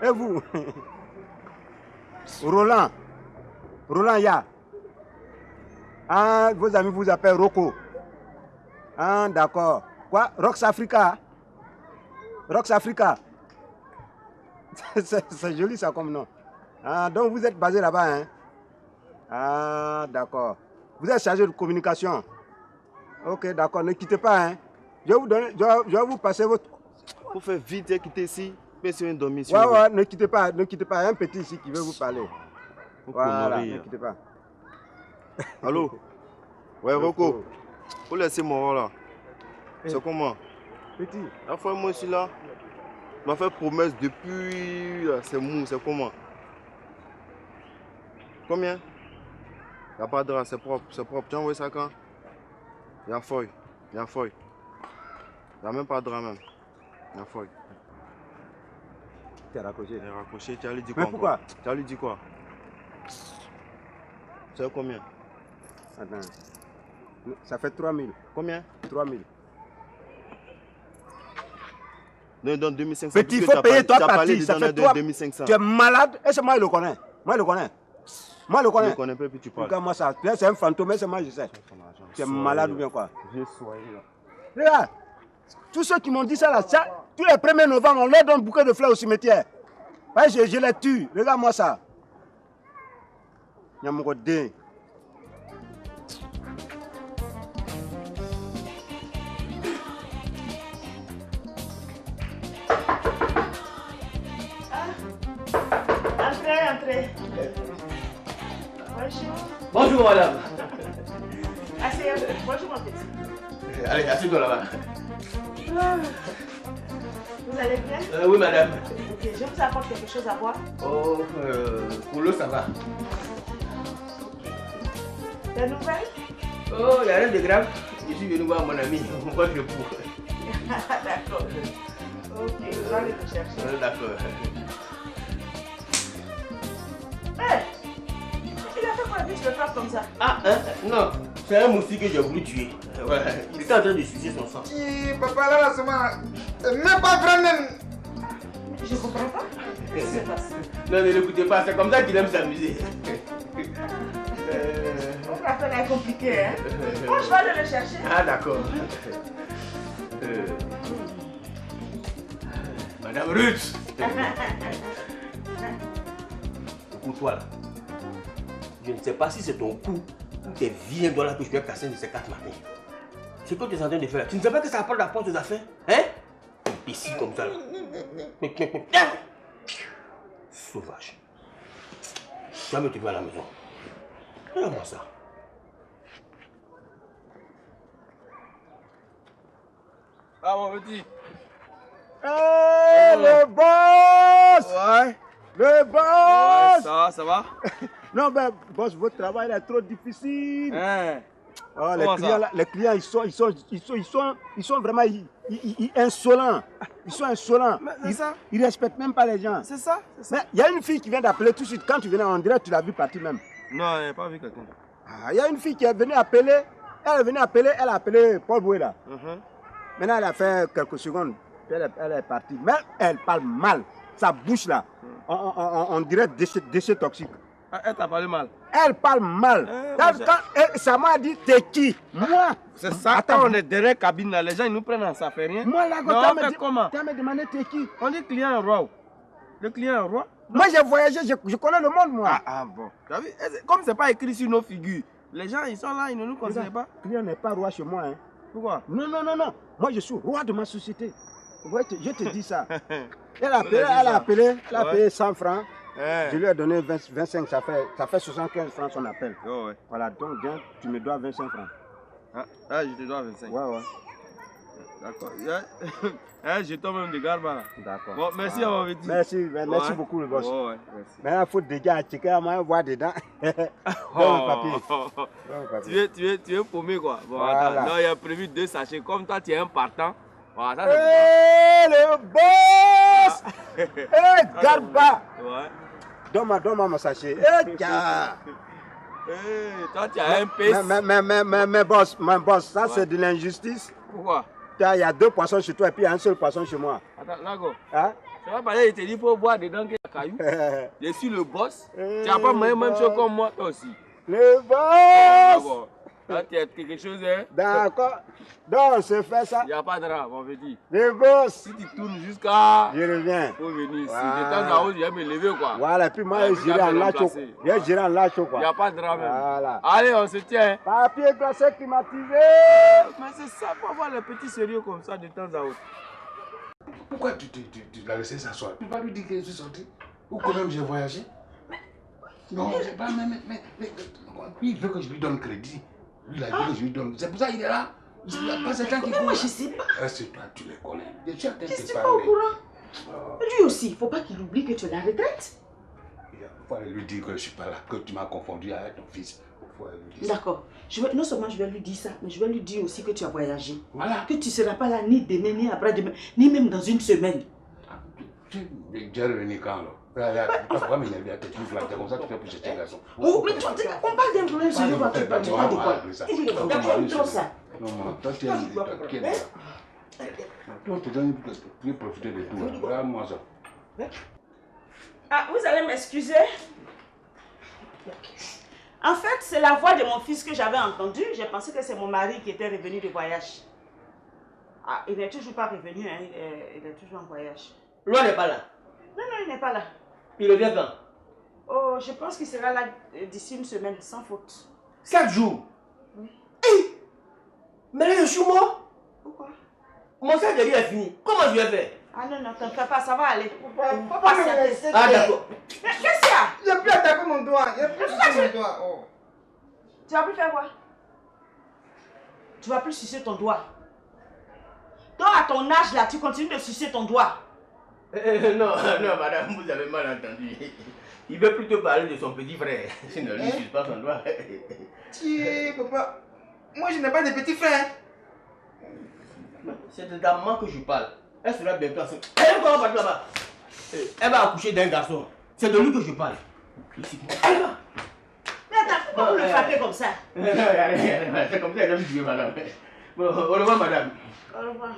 Et vous? Roland Ya. Ah, vos amis vous appellent Rocco. Ah, d'accord. Quoi? Rox Africa? C'est joli ça comme nom. Ah, donc vous êtes basé là-bas, hein? Ah, d'accord. Vous êtes chargé de communication. Ok, d'accord. Ne quittez pas, hein? Je vais vous passer votre... Faut faire vite et quitter ici. Mais si on dormit ici. Ouais, ne quittez pas. Il y a un petit ici qui veut vous parler. Voilà, ne quittez pas. Allô? Ouais, Rocco. Faut laisser mon rôle là. C'est comment? Petit. La fois, moi, je suis là. Tu m'as fait promesse depuis... C'est mou, c'est comment? Combien? Il n'y a pas de drap, c'est propre, c'est propre. Tu as envoyé ça quand? Il y a feuille, il y a feuille. Il n'y a même pas de drap même. Il y a feuille. Tu as raccroché. Il a raccroché, tu as lui dit quoi? Mais pourquoi? Tu as lui dit quoi? C'est combien? Attends. Ça fait 3000. Combien? 3000. Non, il donne 2500. Petit, il faut payer toi partie. Ça fait 2500. Tu es malade? Et c'est moi, je le connais. Moi, je le connais. Moi, je le connais. Je le connais pas, puis tu parles. Regarde-moi ça. C'est un fantôme, mais c'est moi, je sais. Tu es malade ou bien quoi? J'ai soigné là. Regarde. Tous ceux qui m'ont dit ça là, tous les 1er novembre, on leur donne bouquet de fleurs au cimetière. Ouais, je les tue. Regarde-moi ça. Nyamgodé. Entrez. Bonjour. Bonjour, madame. Asseyez-vous. Bonjour, mon petit. Allez, assieds-toi là-bas. Vous allez bien? Oui, madame. Ok, je vous apporte quelque chose à boire. Oh, pour l'eau, ça va. Des nouvelles? Oh, il n'y a rien de grave. Je suis venu voir mon ami, votre époux. D'accord. Ok, je vais aller le chercher. D'accord. Hé! Il a fait quoi avec le frappe comme ça? Ah, hein? Non, c'est un moustique que j'ai voulu tuer. Voilà. Il était en train de sucer son sang. Papa, là, c'est même pas vrai même. Je ne comprends pas. Qu'est-ce qui se passe? Non, ne l'écoutez pas, c'est comme ça qu'il aime s'amuser. Votre affaire est compliquée, hein? Bon, je vais aller le chercher. Ah, d'accord. Madame Ruth. Écoute-toi là. Je ne sais pas si c'est ton cou ou tes vilains doigts là que je vais casser de ces 4 matins. C'est quoi que tu es en train de faire? Tu ne sais pas que ça apporte la porte aux affaires? Hein? Ici comme ça là. Sauvage. Jamais tu vas à la maison. Regarde-moi ça. Ah mon petit. Hey, le boss! Ouais. Le boss! Ouais, ça va? Non, mais boss, votre travail est trop difficile. Hein? Oh, les clients, ils sont vraiment insolents. Ils sont insolents. Ils ne respectent même pas les gens. C'est ça? Mais il y a une fille qui vient d'appeler tout de suite. Quand tu venais en direct, tu l'as vu partir même. Non, je n'ai pas vu quelqu'un. Ah, il y a une fille qui est venue appeler. Elle a appelé Paul Boué là. Maintenant, elle a fait quelques secondes. Elle est partie. Mais elle parle mal. Sa bouche là, on dirait déchet toxique. Elle t'a parlé mal? Elle parle mal. Ça m'a dit, t'es qui? Moi? C'est ça, quand on est derrière la cabine là, les gens ils nous prennent, ça fait rien. Moi là, comment? Tu m'as demandé t'es qui? On dit client roi. Le client roi? Moi j'ai voyagé, je connais le monde moi. Ah bon. Comme c'est pas écrit sur nos figures, les gens ils sont là, ils ne nous conseillent pas. Le client n'est pas roi chez moi. Hein. Pourquoi? Non. Moi je suis roi de ma société. Je te dis ça. Elle a appelé 100 francs. Je lui ai donné 25, ça fait 75 francs son appel. Oh, ouais. Voilà, donc tu me dois 25 francs. Ah, je te dois 25. Ouais. D'accord. Je tombe même de garde là. D'accord. Bon, merci à mon petit. Merci beaucoup le boss. Ouais, merci. Maintenant, il faut déjà checker à moi, voir dedans. Tu es paumé quoi. Bon, voilà. Attends, non, il y a prévu 2 sachets. Comme toi, tu es un partant. Voilà, ça c'est le boss! Garba! Ouais. Donne-moi mon sachet. Toi, tu as un pèse. Mais boss, ça c'est de l'injustice. Pourquoi? Il y a 2 poissons chez toi et puis il y a un seul poisson chez moi. Attends, Nago. Hein? Ça va parler, il te dit qu'il faut boire dedans qu'il y a caillou. Je suis le boss. Tu n'as pas même chose comme moi, toi aussi. Le boss! Là, tu as quelque chose, hein? D'accord. Donc, on se fait ça. Il n'y a pas de drap, mon petit. Le boss! Si tu tournes jusqu'à... Je reviens. Faut venir ici. De temps à autre, je vais me lever, quoi. Voilà, et puis moi, je dirai en lacho. Je dirai en lacho, quoi. Il n'y a pas de drap, même. Voilà. Allez, on se tient. Papier glacé climatisé. Mais c'est ça, pour avoir les petits sérieux comme ça de temps à autre. Pourquoi tu l'as laissé s'asseoir? Tu ne peux pas lui dire que je suis sorti? Ou quand même j'ai voyagé? Non, c'est pas... Mais il veut que je lui donne crédit. Lui, il a dit que je lui donne. C'est pour ça qu'il est là. Il n'y a pas ces gens qui... Mais moi, je ne sais pas. Est-ce que toi, tu les connais? Je suis en train de te parler. Pas au courant. Lui aussi, il ne faut pas qu'il oublie que tu es à la retraite. Il faut aller lui dire que je ne suis pas là, que tu m'as confondu avec ton fils. D'accord. Non seulement je vais lui dire ça, mais je vais lui dire aussi que tu as voyagé. Voilà. Que tu ne seras pas là ni demain, ni après-demain, ni même dans une semaine. Tu es revenu quand alors? Pourquoi m'énerver à tes trucs là? Comme ça tu fais pour jeter un garçon. Oh, mais on parle d'un problème sérieux, tu parles de quoi? D'accord, trop ça. Non, toi tu es toi tu dois profiter de tout. Regarde-moi ça. Ah, vous allez m'excuser. En fait, c'est la voix de mon fils que j'avais entendue. J'ai pensé que c'est mon mari qui était revenu de voyage. Ah, il n'est toujours pas revenu, hein. Il est toujours en voyage. L'on n'est pas là. Non, il n'est pas là. Il revient quand? Oh, je pense qu'il sera là d'ici une semaine, sans faute. 4 jours? Oui. Hey! Mais là, je suis mort. Pourquoi? Mon sac de vie est fini. Comment je vais faire? Ah non, t'en fais pas, ça va aller. Ah d'accord. Qu'est-ce qu'il y a? Il n'a plus attaqué mon doigt. Il n'a plus sucé mon doigt. Oh. Tu vas plus faire quoi? Tu vas plus sucer ton doigt. Donc à ton âge là, tu continues de sucer ton doigt. Non, madame, vous avez mal entendu. Il veut plutôt parler de son petit frère. Sinon, lui, ne suce pas son doigt. Tiens, papa. Moi, je n'ai pas de petit frère. C'est de ta maman que je parle. Elle sera bientôt enceinte. Elle va partir là-bas. Elle va accoucher d'un garçon. C'est de lui que je parle. Ici. Elle va. Mais attends, pourquoi vous le frappez comme ça? C'est comme ça qu'elle aime jouer, madame. Bon, au revoir, madame. Au revoir.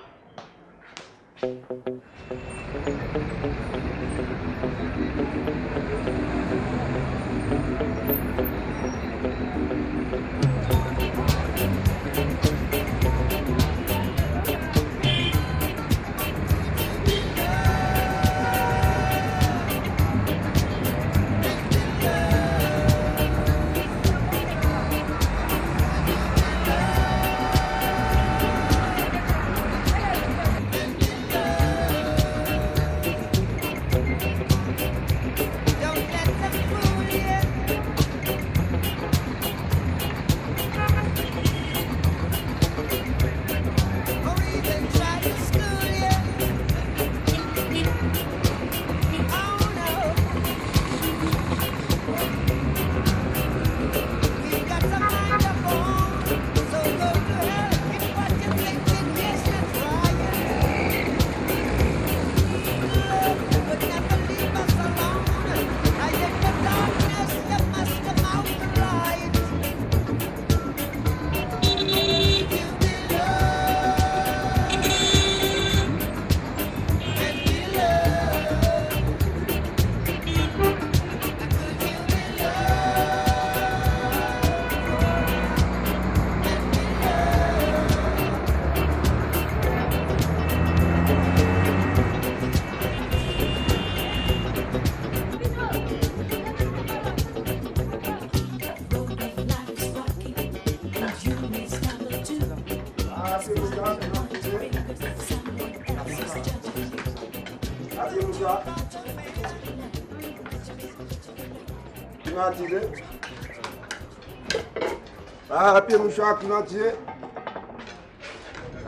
Ah, papier mouchoir, climatisé.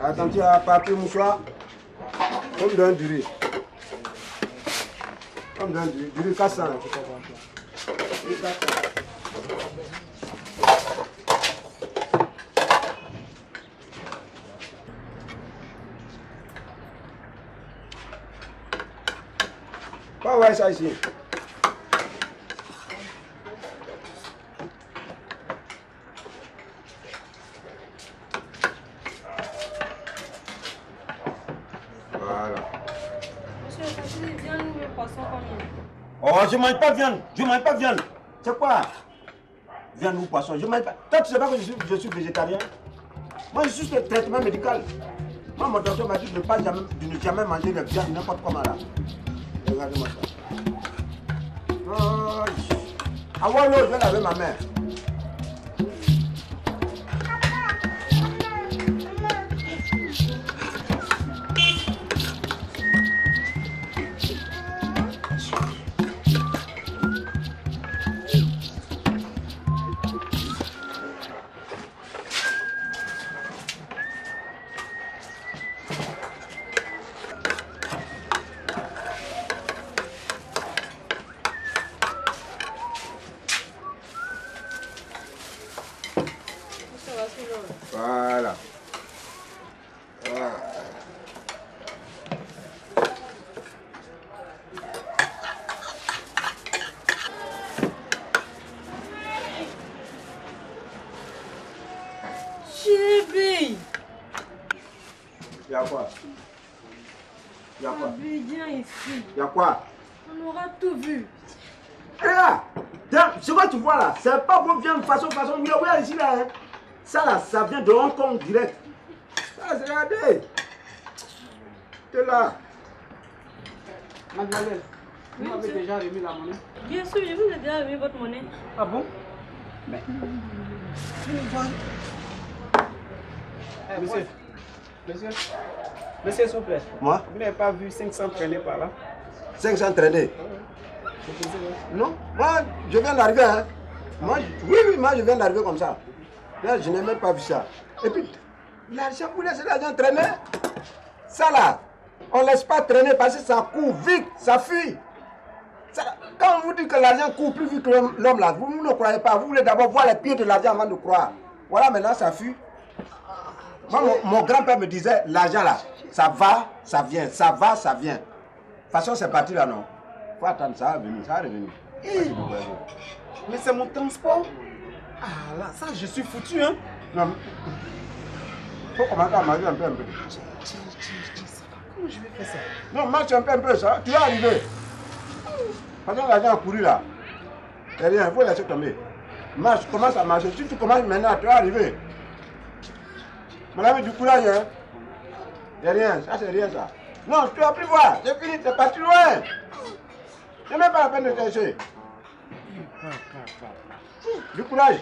Attention à papier mouchoir. Comme d'un durée. Comme d'un durée 400. Pas ouais ça ici. Oh, je mange pas viande. Je mange pas viande. C'est quoi? Viande ou poisson, je mange pas. Toi, tu sais pas que je suis végétarien? Moi, je suis sur le traitement médical. Moi, mon docteur m'a dit de ne jamais manger de viande n'importe comment là. Regardez-moi ça. Oh, avoir l'eau, je vais laver ma main. Voilà. Voilà. Chérie. Y'a quoi? Y'a quoi? Viens ici. Y'a quoi? On aura tout vu. Regarde, ce que tu vois là, c'est pas vos viandes façon, regarde ici là. Hein. Ça là, ça vient de Hong Kong direct. Ça, regardez. T'es là. Mademoiselle, vous m'avez déjà remis la monnaie? Bien sûr, je vous ai déjà remis votre monnaie. Ah bon? Mais... Monsieur, s'il vous plaît. Moi? Vous n'avez pas vu 500 traîner par là? 500 traîner? Non, moi je viens d'arriver. Hein. Moi, oui, moi je viens d'arriver comme ça. Là, je n'ai même pas vu ça. Et puis, l'argent, vous laissez l'argent traîner. Ça là, on ne laisse pas traîner parce que ça court vite, ça fuit. Ça, quand on vous dit que l'argent court plus vite que l'homme là, vous ne croyez pas. Vous voulez d'abord voir les pieds de l'argent avant de croire. Voilà, maintenant ça fuit. Moi, mon grand-père me disait, l'argent là, ça va, ça vient, ça va, ça vient. De toute façon, c'est parti là, non? Faut attendre, ça va venir, ça va revenir. Mais c'est mon transport. Ah là, ça, je suis foutu, hein. Non, faut commencer à marcher un peu. Comment je vais faire ça? Non, marche un peu, ça. Tu vas arriver. Pendant que l'argent a couru là. C'est rien, il faut laisser tomber. Marche, commence à marcher. Si tu commences maintenant, tu vas arriver. Madame, du courage, hein. C'est rien, ça c'est rien ça. Non, tu vas plus voir. C'est fini, c'est parti loin. C'est même pas la peine de chercher. Du courage.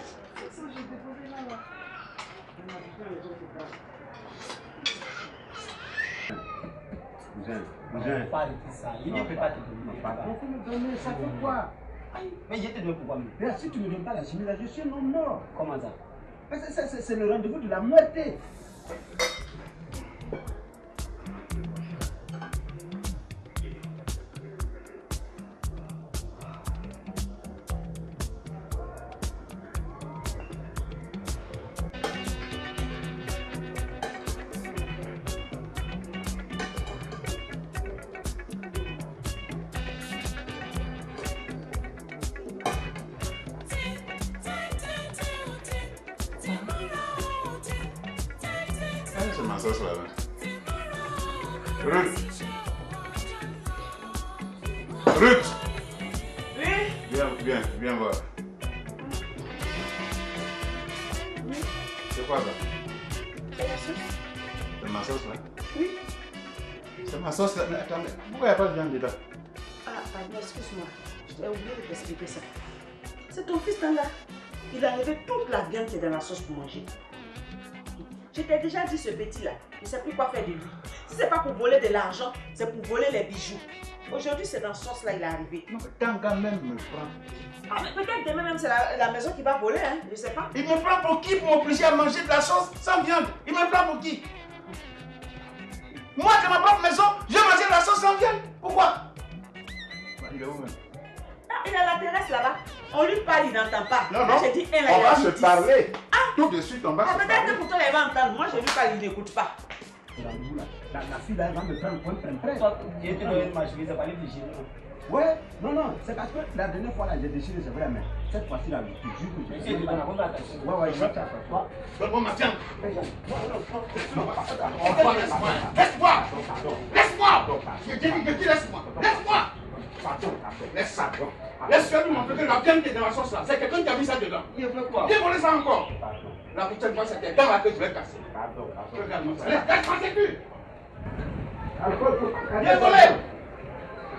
Il ne peut pas te donner. Pardon, faut me donner, ça fait quoi? Mais je te donne pourquoi? Mais si tu ne me donnes pas la chemise, je suis un homme mort. Comment ça? C'est le rendez-vous de la moitié. C'est ma sauce là. Ruth. Ruth. Oui. Viens voir. C'est quoi ça? C'est la sauce. C'est ma sauce là? Oui. C'est ma sauce là. Mais attends, pourquoi il n'y a pas de viande dedans? Ah, pardon, excuse-moi. Je t'ai oublié de t'expliquer ça. C'est ton fils là. Il a enlevé toute la viande qui est dans la sauce pour manger. Je t'ai déjà dit ce petit-là, il ne sait plus quoi faire de lui. Si ce n'est pas pour voler de l'argent, c'est pour voler les bijoux. Aujourd'hui, c'est dans ce sens-là il est arrivé. Non, tant quand même me prend. Ah, mais peut-être demain même, c'est la maison qui va voler, hein, je ne sais pas. Il me prend pour qui pour m'obliger à manger de la sauce sans viande? Il me prend pour qui? Moi, dans ma propre maison, je mangeais de la sauce sans viande. Pourquoi? Il est où même? Ah, il a la terrasse là-bas. On lui parle, il n'entend pas. Non, Moi, j'ai dit un, là, on il a va dit se 10. parler. Ah. Tout de suite, on va se Peut-être parler. que pour toi, il va entendre. Moi, je lui parle, il n'écoute pas. La fille là, elle va me prendre point près. Je te donne ma chemise, ça va aller déchirer. Ouais, non, c'est parce que la dernière fois là, j'ai déchiré, c'est vrai, mais cette fois-ci là, je te jure que j'ai déchiré. Ouais, je vais faire ça. Donne-moi ma viande. Laisse-moi. Je t'ai dit que tu laisse-moi. Laisse-moi. Laisse ça. Laisse-moi lui montrer que la viande qui est dans la sauce là, c'est quelqu'un qui a mis ça dedans. Il fait quoi? Viens voler ça encore. La prochaine fois, c'est quelqu'un là que je vais casser. Regarde-moi ça. Laisse-moi, c'est plus. Viens voler.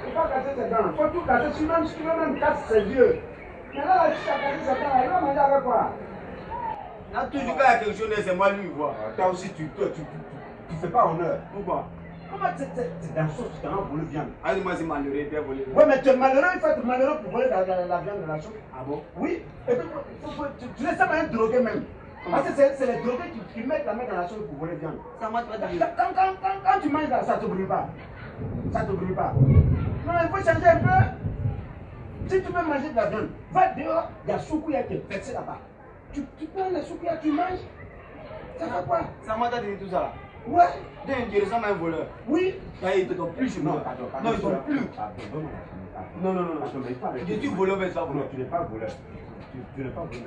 Il faut pas casser ses dents, il faut tout casser, sinon tu veux même casser ses yeux. Mais là, si tu as cassé ses dents, il va manger avec quoi? Là, toujours quand il y a quelque chose, c'est moi lui voir. Toi aussi, tu fais pas honneur. Pourquoi? Comment c'est dans la sauce, tu t'en voler viande? Ah, moi c'est malheureux, bien volé. Oui, mais tu es malheureux, il faut être malheureux pour voler la viande de la sauce. Ah bon? Oui, et puis tu laisses ça même droguer même. Parce que c'est les drogués qui mettent la main dans la sauce pour voler viande. Ça m'a pas dit. Quand tu manges là, ça te brûle pas. Ça te brûle pas. Non, il faut changer un peu. Si tu veux manger de la viande, va dehors, il y a soukouya qui est percé là-bas. Tu prends la soukouya, tu manges. Ça fait quoi? Ça m'a donné tout ça. Ouais. Tu ressembles à un voleur. Oui. Il te donne plus chez moi. Non, il te donne plus. Non. Je suis voleur, mais ça voleur. Tu n'es pas voleur. Tu n'es pas voleur.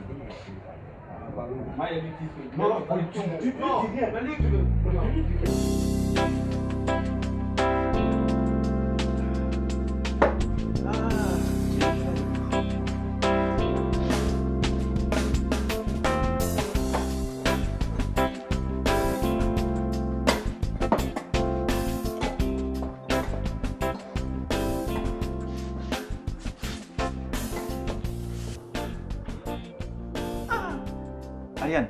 Ariane,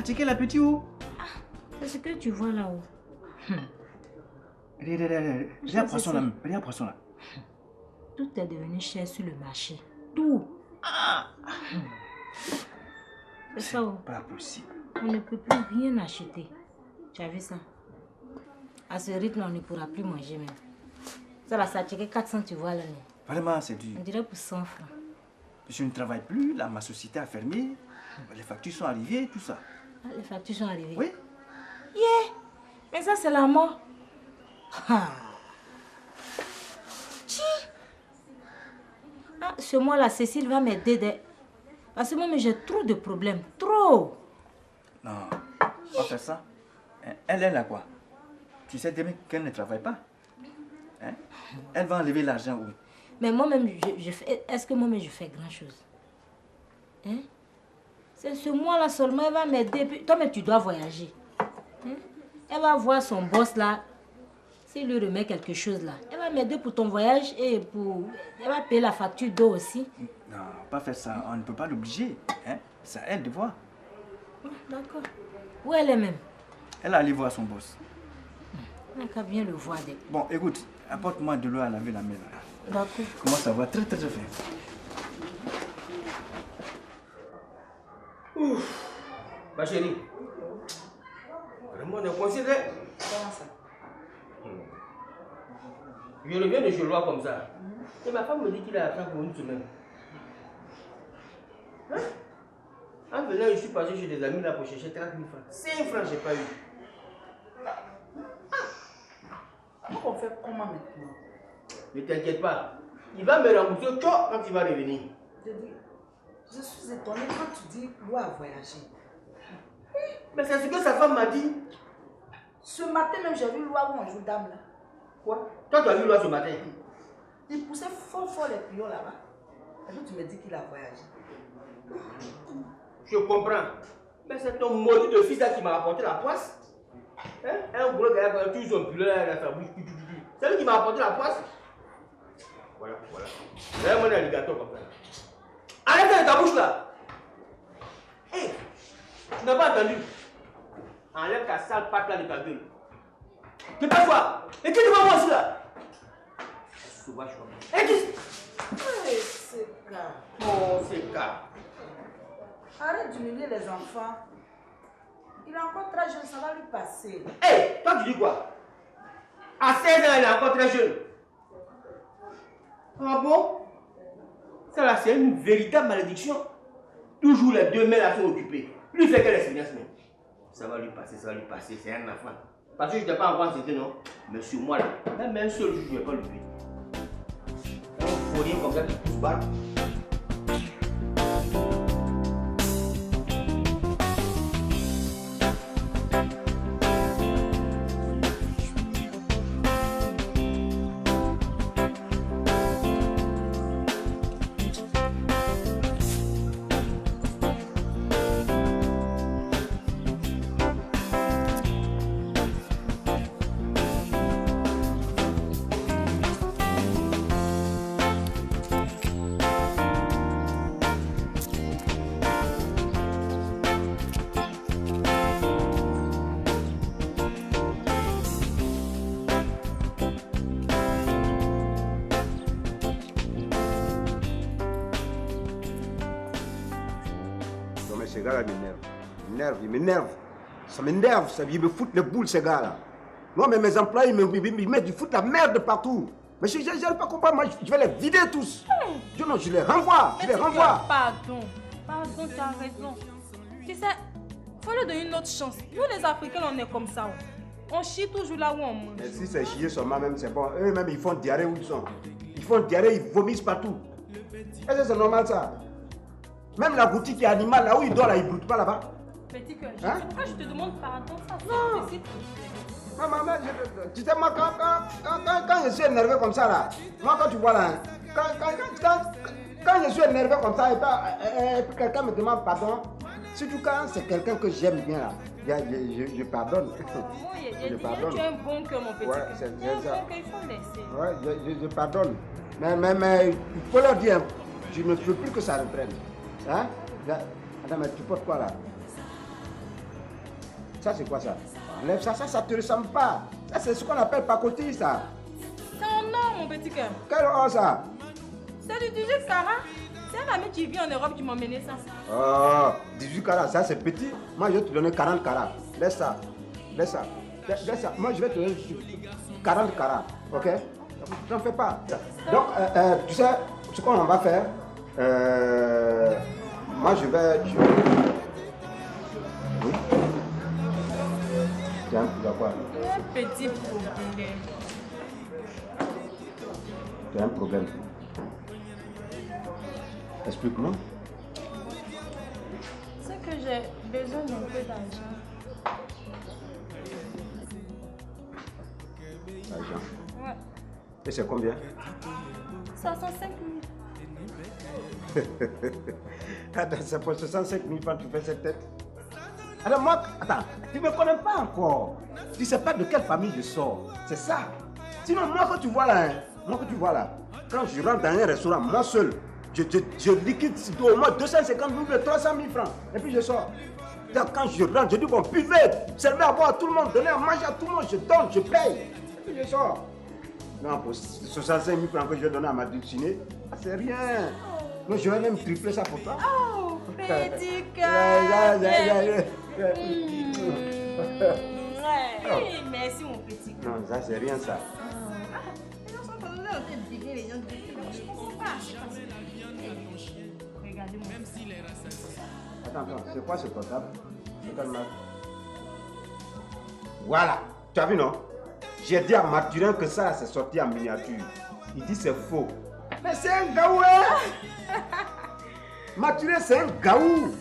tu es quel appétit où? C'est ce que tu vois là-haut. Regarde poisson là, regarde poisson là. Tout est devenu cher sur le marché. Tout. C'est ça. Pas possible. On ne peut plus rien acheter. Tu as vu ça? À ce rythme, on ne pourra plus manger même. Ça va s'attirer 400, tu vois là. Vraiment, c'est dur. On dirait pour 100 francs. Je ne travaille plus, là, ma société a fermé. Les factures sont arrivées, tout ça. Ah, les factures sont arrivées? Oui. Yeah. Mais ça, c'est la mort. Ce mois-là, Cécile va m'aider. Parce que moi, j'ai trop de problèmes. Trop. Non, on va faire ça. Elle est là quoi? Tu sais demain qu'elle ne travaille pas. Hein? Elle va enlever l'argent où? Mais moi-même, je fais... Est-ce que moi-même, je fais grand-chose? Hein? C'est ce mois-là seulement, elle va m'aider. Toi-même, tu dois voyager. Hein? Elle va voir son boss là. S'il lui remet quelque chose là, elle va m'aider pour ton voyage et pour... Elle va payer la facture d'eau aussi. Non, pas faire ça. On ne peut pas l'obliger. Hein? C'est à elle de voir. D'accord. Où elle est même? Elle est allée voir son boss. On n'a qu'à bien le voir. Bon, écoute, apporte-moi de l'eau à laver la main là. D'accord. Comment ça va? Très très bien. Ouf, ma chérie. Vraiment, on est coincé. Comment ça? Je reviens de chez Loi comme ça. Et ma femme me dit qu'il a atteint pour une semaine. Hein? En venant, je suis passé chez des amis là pour chercher 30 000 francs. 5 francs, je n'ai pas eu. On fait comment maintenant? Ne t'inquiète pas. Il va me rembourser quand il va revenir. Je suis étonnée quand tu dis Loi a voyagé. Mais c'est ce que sa femme m'a dit. Ce matin même, j'ai vu Loi où on joue dame là. Quoi? Toi, tu as vu Loi ce matin? Il poussait fort les pions là-bas. Et puis tu me dis qu'il a voyagé. Je comprends. Mais c'est ton maudit de fils là qui m'a apporté la poisse. Hein? Un gros gars qui a tout son pull là dans sa bouche. C'est lui qui m'a apporté la poisse. Voilà. Là, mon alligator comme ça. Arrête de ta bouche là. Hé, hey, tu n'as pas entendu? Enlève ta sale patte là de ta gueule. Tu peux voir? Et qui devant moi aussi là? Sauvage comme ça. Et qui? Hey, c'est cas. Oh, c'est cas. Arrête d'humilier les enfants. Il est encore très jeune, ça va lui passer. Hé, hey, toi tu dis quoi? À 16 ans, elle est encore très jeune. Ah bon? Ça là, c'est une véritable malédiction. Toujours les deux mains là sont occupées. Lui fait qu'elle est finesse même. Ça va lui passer, c'est un enfant. Parce que je n'étais pas encore enceinte, non? Mais sur moi là, même un seul jour, je ne vais pas lui payer. Un fourrier comme ça qui pousse pas. Ces gars-là il m'énerve. Ça m'énerve, ils me foutent les boules, ces gars-là. Non, mais mes employés, ils foutent la merde partout. Mais je n'arrive pas à comprendre, moi, je vais les vider tous. Je les renvoie, Pardon, tu as raison. Tu sais, Faut leur donner une autre chance. Nous les Africains, on est comme ça. On chie toujours là où on mange. Mais si c'est chier seulement même, c'est bon. Eux-mêmes, ils font diarrhée où ils sont. Ils font diarrhée, ils vomissent partout. Est-ce que c'est normal ça? Même la boutique qui est animale, là où il dort, là, il ne broute pas là-bas. Petit cœur, Hein? pourquoi je te demande pardon? Ça, Non. c'est Maman, tu sais, moi, quand je suis énervé comme ça, là, moi, quand tu vois là, quand je suis énervé comme ça, et puis quelqu'un me demande pardon, surtout quand c'est quelqu'un que j'aime bien, là, je pardonne. Je pardonne. Tu as un bon cœur, mon petit Ouais, cœur. c'est Tu as un ça. bon cœur, il faut laisser. Ouais, je pardonne. Mais il faut leur dire, je ne veux plus que ça reprenne. Hein? Attends, mais tu portes quoi là? Ça, c'est quoi ça? Enlève ça, ça te ressemble pas. Ça, c'est ce qu'on appelle pacotille, ça. C'est un or, mon petit cœur. Quel or, ça? C'est du 18 carats. C'est un ami qui vit en Europe qui m'a mené ça. Oh, 18 carats, ça c'est petit. Moi, je vais te donner 40 carats. Laisse ça. Laisse ça. Laisse ça. Moi, je vais te donner 40 carats. Ok? J'en fais pas. Donc, tu sais, ce qu'on va faire, moi, je vais... Oui? Tiens, tu vas quoi? Un petit problème. Tu as un problème. Explique-moi. C'est que j'ai besoin d'un peu d'argent. L'argent. Ouais. Et c'est combien? 65 000. Attends, c'est pour 65 000 francs que tu fais cette tête? Alors moi, attends, tu ne me connais pas encore. Tu ne sais pas de quelle famille je sors. C'est ça. Sinon, moi que tu vois là, quand je rentre dans un restaurant, moi seul, je liquide au moins 250 000, 300 000 francs. Et puis je sors. Donc, quand je rentre, je dis bon, buvez, servez à boire à tout le monde, donnez à manger à tout le monde, je donne, je paye. Et puis je sors. Non, pour 65 000 francs que je vais donner à ma dulcinée, c'est rien. Non, je vais même tripler ça pour toi. Oh, petit cœur. Merci, mon petit cœur. Non, ça, c'est rien, ça. Regardez-moi. Attends, c'est quoi ce portable? Voilà, tu as vu, non? J'ai dit à Mathurin que ça, c'est sorti en miniature. Il dit c'est faux. Mais c'est un gaou, hein? Mathurin, c'est un gaou.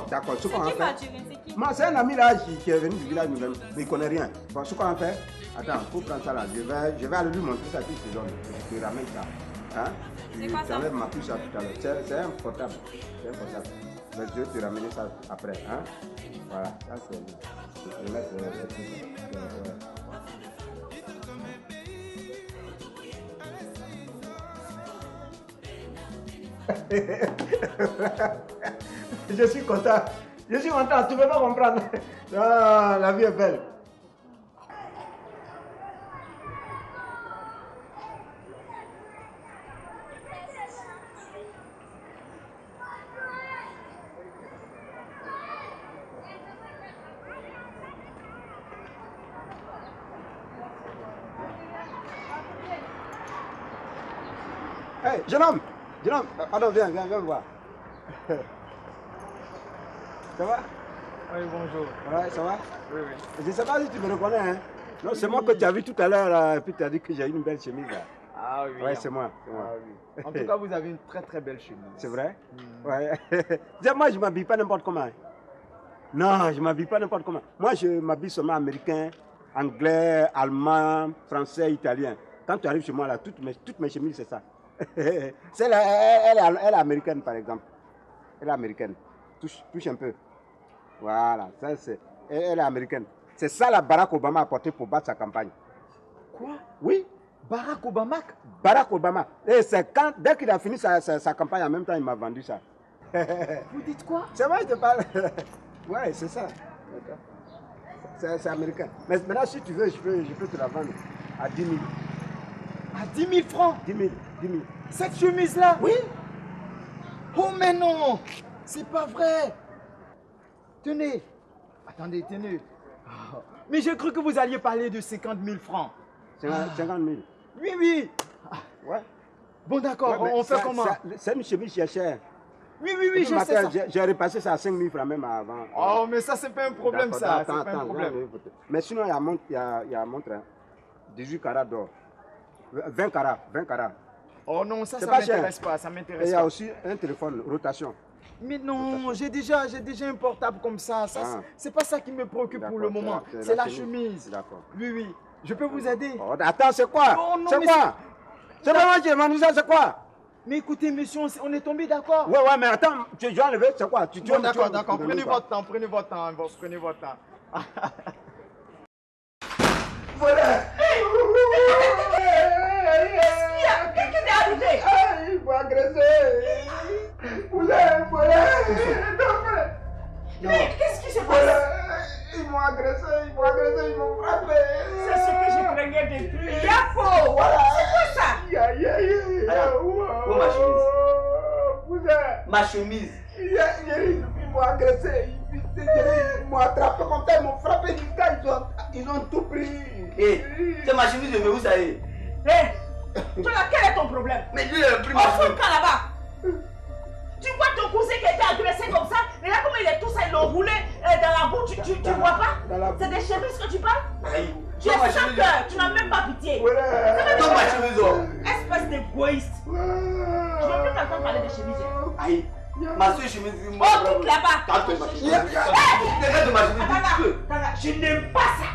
D'accord, ce qu'on va faire. Moi, c'est un ami là qui est venu du village nous-mêmes, mais il ne connaît rien. Bon, ce qu'on va faire, attends, il faut prendre ça là. Je vais aller lui montrer ça, puis je te donne. Je te ramène ça. Hein? Tu enlèves ma puce à tout à l'heure. C'est un portable. C'est un portable. Mais je vais te ramener ça après. Hein? Voilà, ça c'est. Je vais mettre cette puce. Je suis content. Je suis content. Tu ne peux pas comprendre. Ah, la vie est belle. Hey, jeune homme, pardon, viens me voir. Ça va? Oui, bonjour. Ouais, ça va? Oui, oui. Je ne sais pas si tu me reconnais, hein? Non, c'est moi que tu as vu tout à l'heure, et puis tu as dit que j'ai une belle chemise, là. Ah oui. Ouais, c'est moi. Ah, oui. En tout cas, vous avez une très très belle chemise. C'est vrai? Ouais. Moi, je ne m'habille pas n'importe comment. Non, je ne m'habille pas n'importe comment. Moi, je m'habille seulement américain, anglais, allemand, français, italien. Quand tu arrives chez moi, là, toutes mes chemises, c'est ça. Elle est américaine, par exemple. Elle est américaine. Touche un peu. Voilà, ça c'est. Elle est américaine. C'est ça la Barack Obama a porté pour battre sa campagne. Quoi? Oui. Barack Obama? Barack Obama. Et c'est quand, dès qu'il a fini sa campagne, en même temps, il m'a vendu ça. Vous dites quoi? C'est vrai, je te parle. Ouais, c'est ça. C'est américain. Mais maintenant, si tu veux, je peux te la vendre à 10 000. À 10 000 francs? 10 000. Cette chemise-là? Oui. Oh, mais non! C'est pas vrai! Tenez. Attendez, tenez. Oh, mais j'ai cru que vous alliez parler de 50 000 francs. 50 000. Oui, oui. Ouais. Bon, d'accord, Ouais, on fait comment? C'est une chemise chère. Oui, oui, oui, je sais ça. J'ai repassé ça à 5 000 francs même avant. Oh, mais ça, c'est pas un problème, ça. C'est pas un problème. Mais sinon, il y a montre. 18 carats d'or. 20 carats. Oh non, ça m'intéresse pas. Ça m'intéresse pas. Et il y a aussi un téléphone, rotation. Mais non, j'ai déjà un portable comme ça. C'est pas ça qui me préoccupe pour le moment. C'est la chemise. D'accord. Oui, oui. Je peux vous aider. Oh, attends, c'est quoi? C'est quoi? C'est pas moi qui ai demandé ça, c'est quoi? Mais écoutez, monsieur, on est tombé d'accord. Ouais, mais attends, tu dois enlever, c'est quoi? Bon, d'accord. Prenez votre temps. Voilà. Qu'est-ce qui t'est arrivé? Il m'a agressé. Voilà. Mais qu'est-ce qui se passe? Ils m'ont agressé, ils m'ont frappé. C'est ce que je craignais depuis. Yafo! Voilà. C'est quoi ça? Où ma chemise? Ils m'ont agressé. Ils m'ont attrapé comme ça, ils m'ont frappé du cas, ils ont tout pris. C'est ma chemise, mais où ça y est? Toi là, quel est ton problème? Mais lui, il a pris ma chemise. chemise. Là-bas. Tu vois ton cousin qui a été agressé comme ça? Mais là, comment il est tout ça, ils l'ont roulé dans la boue, tu vois pas? C'est des chemises que tu parles? Tu es sans cœur, tu n'as même pas pitié. Donne ma chemise. Espèce d'égoïste. Tu ne veux plus t'entendre parler de chemise. Aïe. Ma seule chemise. Oh, quitte là-bas. Regarde ma chemise. Je n'aime pas ça.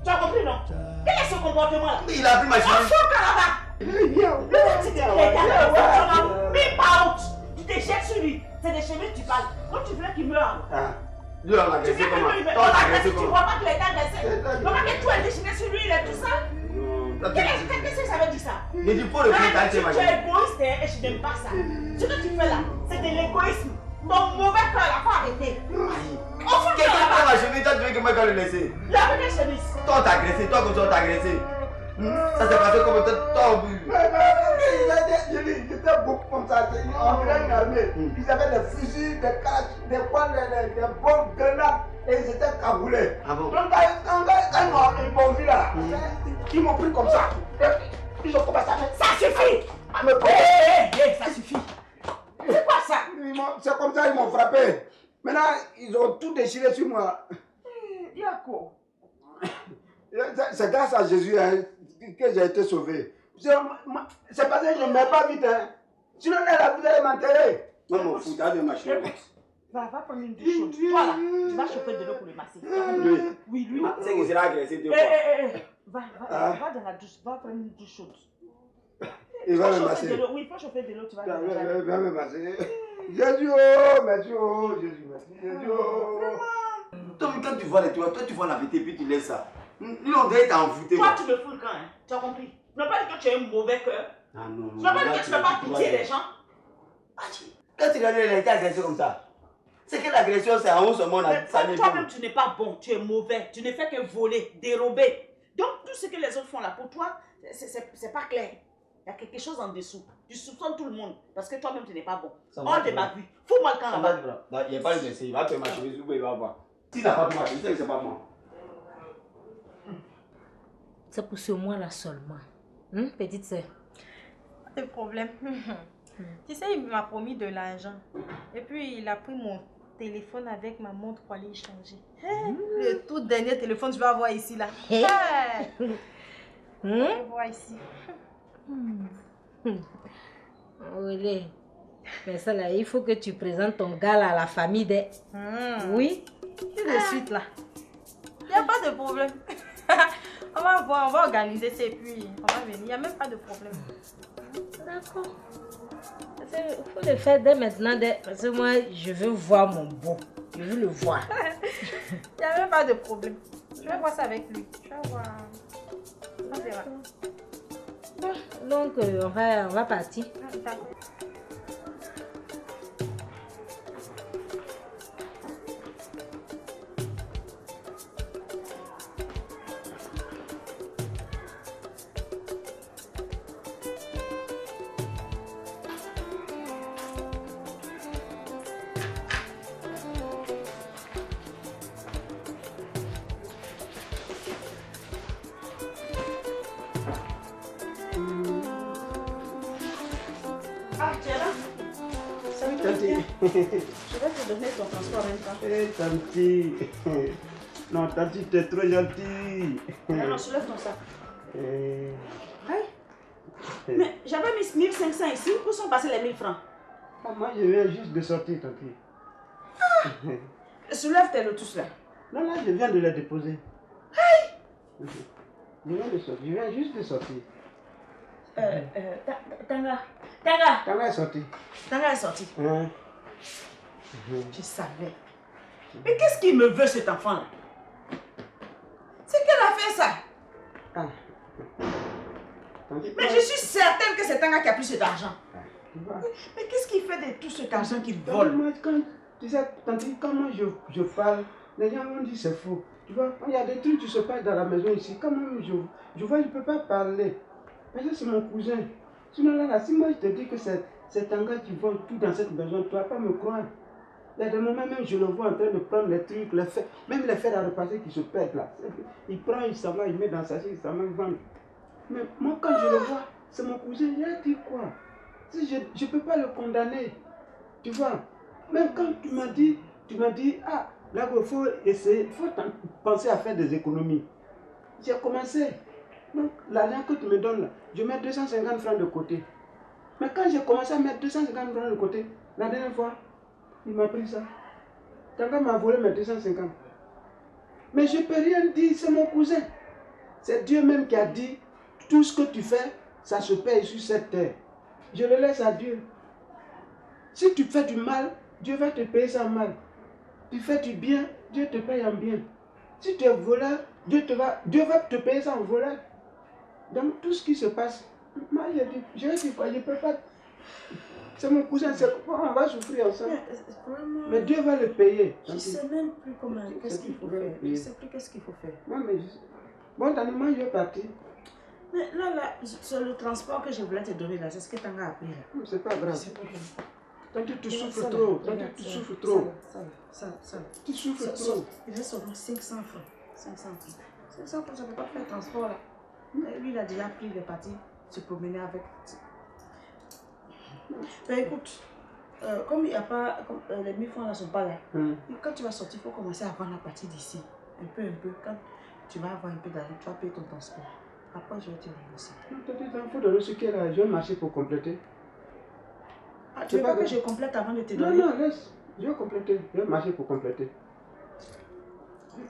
Tu as compris, non? Quel est ce comportement là? Il a pris ma chemise. Oh, là-bas. Tu te jettes sur lui. C'est des chemises tu parles. Quand tu veux qu'il meure. Lui, on l'a agressé comment? Tu vois pas qu'il a été agressé? Comment que tu as déchiré sur lui, il est tout ça? Qu'est-ce que ça veut dire ça? Mais du coup, le prix ma chemise. Tu es égoïste et je n'aime pas ça. Ce que tu fais là, c'est de l'égoïsme. Ton mauvais cœur, il faut arrêter. Quelqu'un prend ma chemise, toi tu veux que moi je le laisse? Il a pris des chemises. Toi on t'a agressé, toi comme ça on t'a agressé. Ça s'est passé comme toi. J'étais beaucoup comme ça, on dirait une armée. Ils avaient des fusils, des caches, des poings, des bombes, grenades et ils étaient cagoulés. Donc quand ils m'ont vu là, ils m'ont pris comme ça. Ils ont commencé à faire ça suffit. Ça suffit. C'est quoi ça? C'est comme ça ils m'ont frappé. Maintenant ils ont tout déchiré sur moi. Yako. C'est grâce à Jésus que j'ai été sauvé. C'est parce que je ne mets pas vite. Sinon, vous allez m'enterrer. Non, mon fou, t'as de ma chemise. Va prendre une douche chaude. Toi là, tu vas chauffer de l'eau pour le masser. Oui, lui. C'est qu'il sera agressé deux fois. Va dans la douche, va prendre une douche chaude. Il va me masser. Oui, il faut chauffer de l'eau, tu vas va me masser. Jésus, oh, merci, oh, Jésus, merci, Jésus, oh. Toi, quand tu vois les toi tu vois la vérité, puis tu laisses ça. Lui, on dirait t'envoûter. Toi, tu me fous le camp, hein. Tu as compris? Tu n'as pas dit que tu as un mauvais cœur. Ah non, tu n'as pas dit que tu ne fais pas pitié des gens. Quand tu regardes, il a été agressé comme ça. C'est que l'agression, c'est en haut seulement. Toi-même, tu n'es pas bon, tu es mauvais. Tu ne fais que voler, dérober. Donc, tout ce que les autres font là, pour toi, c'est pas clair. Il y a quelque chose en dessous. Tu soupçonnes tout le monde parce que toi-même, tu n'es pas bon. Hors de ma vue. Fous-moi le camp là-bas. Il n'y a pas de blessé. Il va te ma chemise, il va voir. S'il n'a pas de ma chemise, c'est pas moi. C'est pour ce mois-là seulement. Petite sœur? Pas de problème. Tu sais, il m'a promis de l'argent. Et puis, il a pris mon téléphone avec ma montre pour aller échanger. Le tout dernier téléphone que je vais avoir ici, là. Je vais voir ici. Olé. Mais ça, là, il faut que tu présentes ton gars là, à la famille des... Oui? Tout de suite, là. Il n'y a pas de problème. On va voir, on va organiser ça et puis on va venir. Il n'y a même pas de problème. D'accord. Il faut le faire dès maintenant. Parce que moi, je veux voir mon beau. Je veux le voir. Il n'y a même pas de problème. Je vais voir ça avec lui. Je vais voir. On verra. Donc, on va partir. D'accord. Ah, tu es Tiens, je vais te donner ton transport maintenant. Eh, Tanti. Non, Tanti, t'es trop gentil. Non, soulève ton sac. Eh. Mais j'avais mis 1500 ici. Où sont passés les 1000 francs? Ah, moi, je viens juste de sortir, Tanti. Soulève tes lotus là. Non, là, je viens de les déposer. Je viens juste de sortir. Tanga. Tanga est sorti. Tanga est sorti. Hein? Je savais. Mais qu'est-ce qu'il me veut cet enfant là? C'est qu'elle a fait ça. Ah. Mais je suis certaine que c'est Tanga qui a pris cet argent. Mais qu'est-ce qu'il fait de tout cet argent qu'il vole? Moi, tu sais, Tanti, quand moi je parle, les gens vont dire c'est faux. Tu vois, il y a des trucs qui se passent dans la maison ici. Quand même, je vois, je ne peux pas parler. Parce que c'est mon cousin. Sinon, là, si moi je te dis que c'est Tanga qui vole tout dans cette maison, tu ne vas pas me croire. Il y a des moments même, je le vois en train de prendre les trucs, les faits, même les fers à repasser qui se perdent là. Il prend, il s'en va, il met dans sa chaise, il s'en va vendre. Mais moi, quand je le vois, c'est mon cousin, il a dit quoi? Si je ne peux pas le condamner. Tu vois, même quand tu m'as dit, ah, là, il faut essayer, il faut penser à faire des économies. J'ai commencé. Donc, l'argent que tu me donnes là, je mets 250 francs de côté. Mais quand j'ai commencé à mettre 250 francs de côté, la dernière fois, il m'a pris ça. Quelqu'un m'a volé mes 250. Mais je ne peux rien dire, c'est mon cousin. C'est Dieu même qui a dit, tout ce que tu fais, ça se paye sur cette terre. Je le laisse à Dieu. Si tu fais du mal, Dieu va te payer ça en mal. Tu fais du bien, Dieu te paye en bien. Si tu es voleur, Dieu va te payer ça en voleur. Donc tout ce qui se passe, moi je dis quoi, je ne peux pas. C'est mon cousin, on va souffrir ensemble. Mais Dieu va le payer. Je ne sais même plus comment, qu'est-ce qu'il faut faire. Je ne sais plus qu'est-ce qu'il faut faire. Non, mais bon, moi je vais partir. Mais là, c'est le transport que je voulais te donner là, c'est ce que Tanga a pris là. C'est pas grave. Tant que tu souffres trop, tu souffres Tu souffres trop. Il reste seulement 500 francs. 500 francs, ça ne peut pas faire le transport là. Lui, il a déjà pris les parties, se promener avec. Mais écoute, comme il n'y a pas, les 1000 francs ne sont pas là, quand tu vas sortir, il faut commencer à vendre la partie d'ici. Un peu. Quand tu vas avoir un peu d'argent, tu vas payer ton transport. Après, je vais te rembourser. Tu t'en fous de le sucre là, je vais marcher pour compléter. Ah, tu veux pas que je complète avant de te donner? Non, laisse. Je vais compléter. Je vais marcher pour compléter.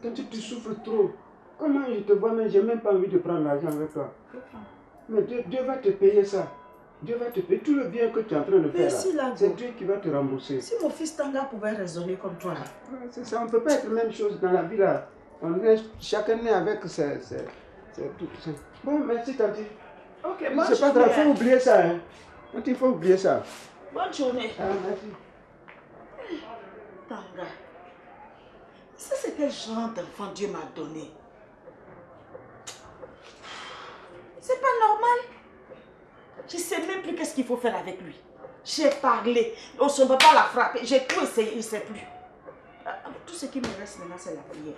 Quand tu souffres trop, comment je te vois, mais je n'ai même pas envie de prendre l'argent avec toi. Mais Dieu va te payer ça. Dieu va te payer tout le bien que tu es en train de faire. C'est Dieu qui va te rembourser. Si mon fils Tanga pouvait raisonner comme toi là. C'est ça, on ne peut pas être la même chose dans la vie là. Chacun est avec ses tout. Bon, merci Tanti. Ok, c'est pas grave, il faut oublier ça. Hein. Il faut oublier ça. Bonne journée. Ah, merci. Tanga, ça c'est quel genre d'enfant Dieu m'a donné? C'est pas normal. Je sais même plus qu'est-ce qu'il faut faire avec lui. J'ai parlé, on ne peut pas la frapper. J'ai tout essayé, il ne sait plus. Tout ce qui me reste maintenant, c'est la prière.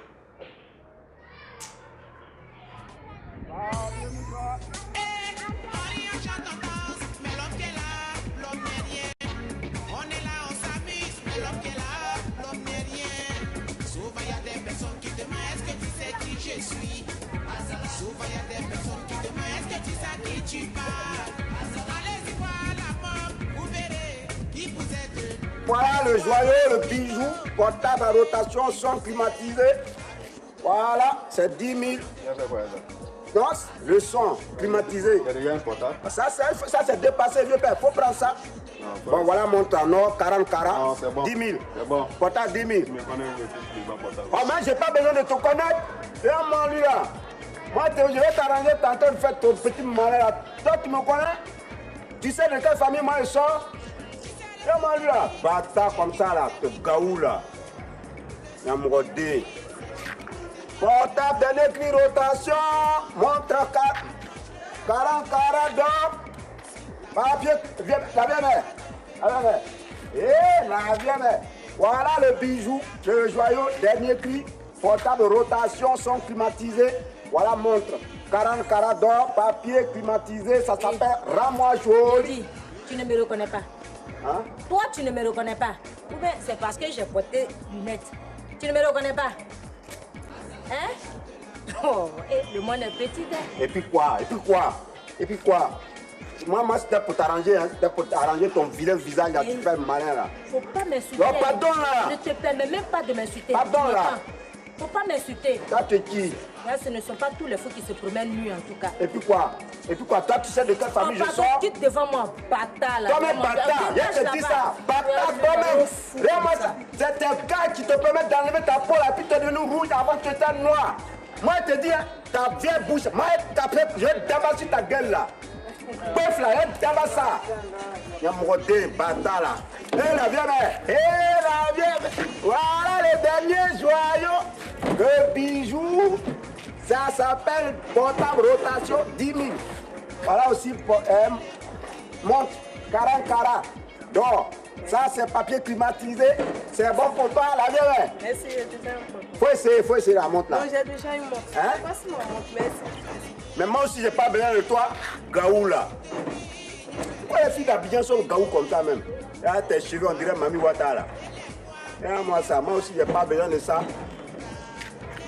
Souvent il y a des personnes qui demandent est-ce que tu sais qui je suis. Souvent il y a des personnes qui demandent est-ce que tu sais à qui tu parles. Allez-y voir la mort, vous verrez qui vous êtes. Voilà le joyau, le bijou, portable à rotation, son climatisé. Voilà, c'est 10 000. Non, le son climatisé. Il y a déjà un portable. Ça c'est dépassé, vieux père. Faut prendre ça. Non, bon, voilà mon temps. Non, 40. Non, c'est bon. 10 000. C'est bon. Portable 10 000. Tu me connais, portable. Oh, mais j'ai pas besoin de te connaître. Viens, lui là. Moi, je vais t'arranger tantôt de faire ton petit malin là. Toi, tu me connais? Tu sais de quelle famille moi je sors? Viens, lui là. Bata comme ça là. Te gaou là. Yamrodé. Portable, dernier cri, rotation, montre 40 d'or, papier, viens, la vieille mère, la vieille mère. Voilà le bijou, le joyau, dernier cri, portable, rotation, son climatisé, voilà montre, 40 d'or, papier climatisé, ça s'appelle Ramo-moi joli. Tu ne me reconnais pas. Hein? Toi, tu ne me reconnais pas. Ou bien c'est parce que j'ai porté lunettes. Tu ne me reconnais pas. Hein? Oh, et le monde est petit. Hein? Et puis quoi? Moi, c'était pour t'arranger, hein? C'était pour t'arranger ton vilain visage là, tu fais malin là. Faut pas m'insulter. Non, pardon là. Je ne te permets même pas de m'insulter. Pardon là. Faut pas m'insulter. Toi, tu es qui? Là, ce ne sont pas tous les fous qui se promènent nus en tout cas. Et puis quoi? Toi, tu sais de quelle famille je sors? Quitte devant moi, bâtard là. Toi-même, bâtard. Je te dis ça. Bâtard, toi-même. Vraiment, c'est un gars qui te permet d'enlever ta peau là, puis tu es devenu rouge avant que tu étais noir. Moi, je te dis, hein, ta vieille bouche, moi, je vais t'abattre sur ta gueule là. Bref là, je vais t'abattre ça. Il y a mon côté, bâtard là. Hé la vieille mère. Voilà les derniers joyaux. Le bijou. Ça s'appelle portable rotation 10 000. Voilà aussi montre 40 carats d'or. Ça c'est papier climatisé. C'est bon pour toi la vieille. Merci, j'ai déjà une montre. Faut essayer la montre là. Non, j'ai déjà une montre. Hein? Passe ma montre, merci. Mais moi aussi j'ai pas besoin de toi, Gaou là. Pourquoi les filles d'Abidjan sont Gaou comme ça même? Là tes cheveux on dirait Mami Wata là. Regarde-moi ça, moi aussi j'ai pas besoin de ça.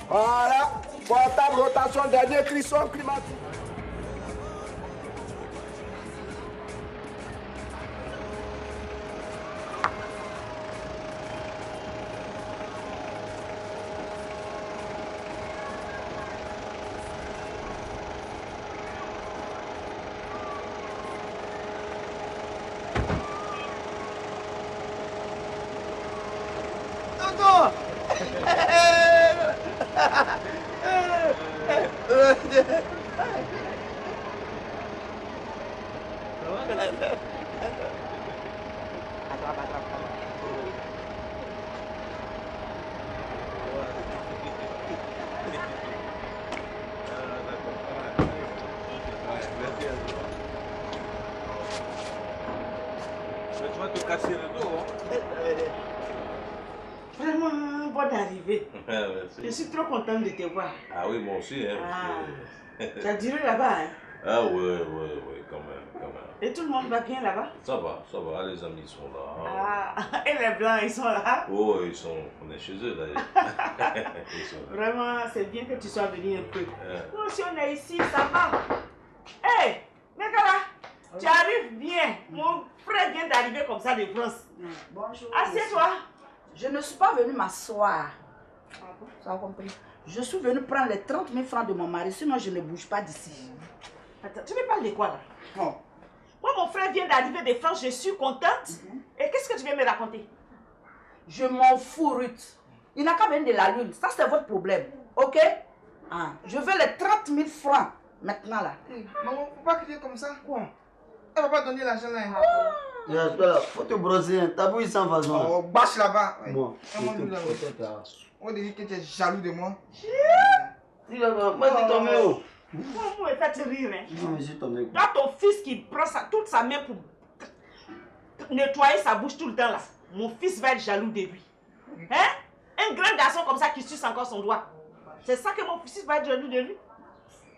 Voilà. Portable rotation, dernier crisson climatique. Tu vas te casser le dos. Vraiment, bonne arrivée. Merci. Je suis trop contente de te voir. Ah oui, moi aussi. Hein, Tu as duré là-bas, hein? Ah ouais, quand même. Et tout le monde va bien là-bas? Ça va. Les amis sont là. Ah, et les blancs, ils sont là? Oh, on est chez eux d'ailleurs. Vraiment, c'est bien que tu sois venu un peu. Nous, si on est ici, ça va. Hé, Mekala, tu arrives bien. Mon frère vient d'arriver comme ça de France. Bonjour. Assieds-toi. Je ne suis pas venue m'asseoir. Ça a compris? Je suis venue prendre les 30 000 francs de mon mari, sinon je ne bouge pas d'ici. Attends, tu me parles de quoi là? Moi, mon frère vient d'arriver de France, je suis contente. Et qu'est-ce que tu viens me raconter? Je m'en fous, Ruth. Il n'a qu'à venir de la lune. Ça, c'est votre problème. Ok? Je veux les 30 000 francs maintenant là. Maman, faut pas crier comme ça. Quoi? Elle va pas donner l'argent là. Faut te brosser, hein. T'as bouilli sans façon. Oh, bâche là-bas. Bon, on dit que tu es jaloux de moi. Dis là-bas, moi c'est tombé où? Comment elle fait rire, hein? Non, mais c'est tombé. Là, ton fils qui prend toute sa main pour nettoyer sa bouche tout le temps là. Mon fils va être jaloux de lui. Hein? Un grand garçon comme ça qui suce encore son doigt. C'est ça que mon fils va être jaloux de lui?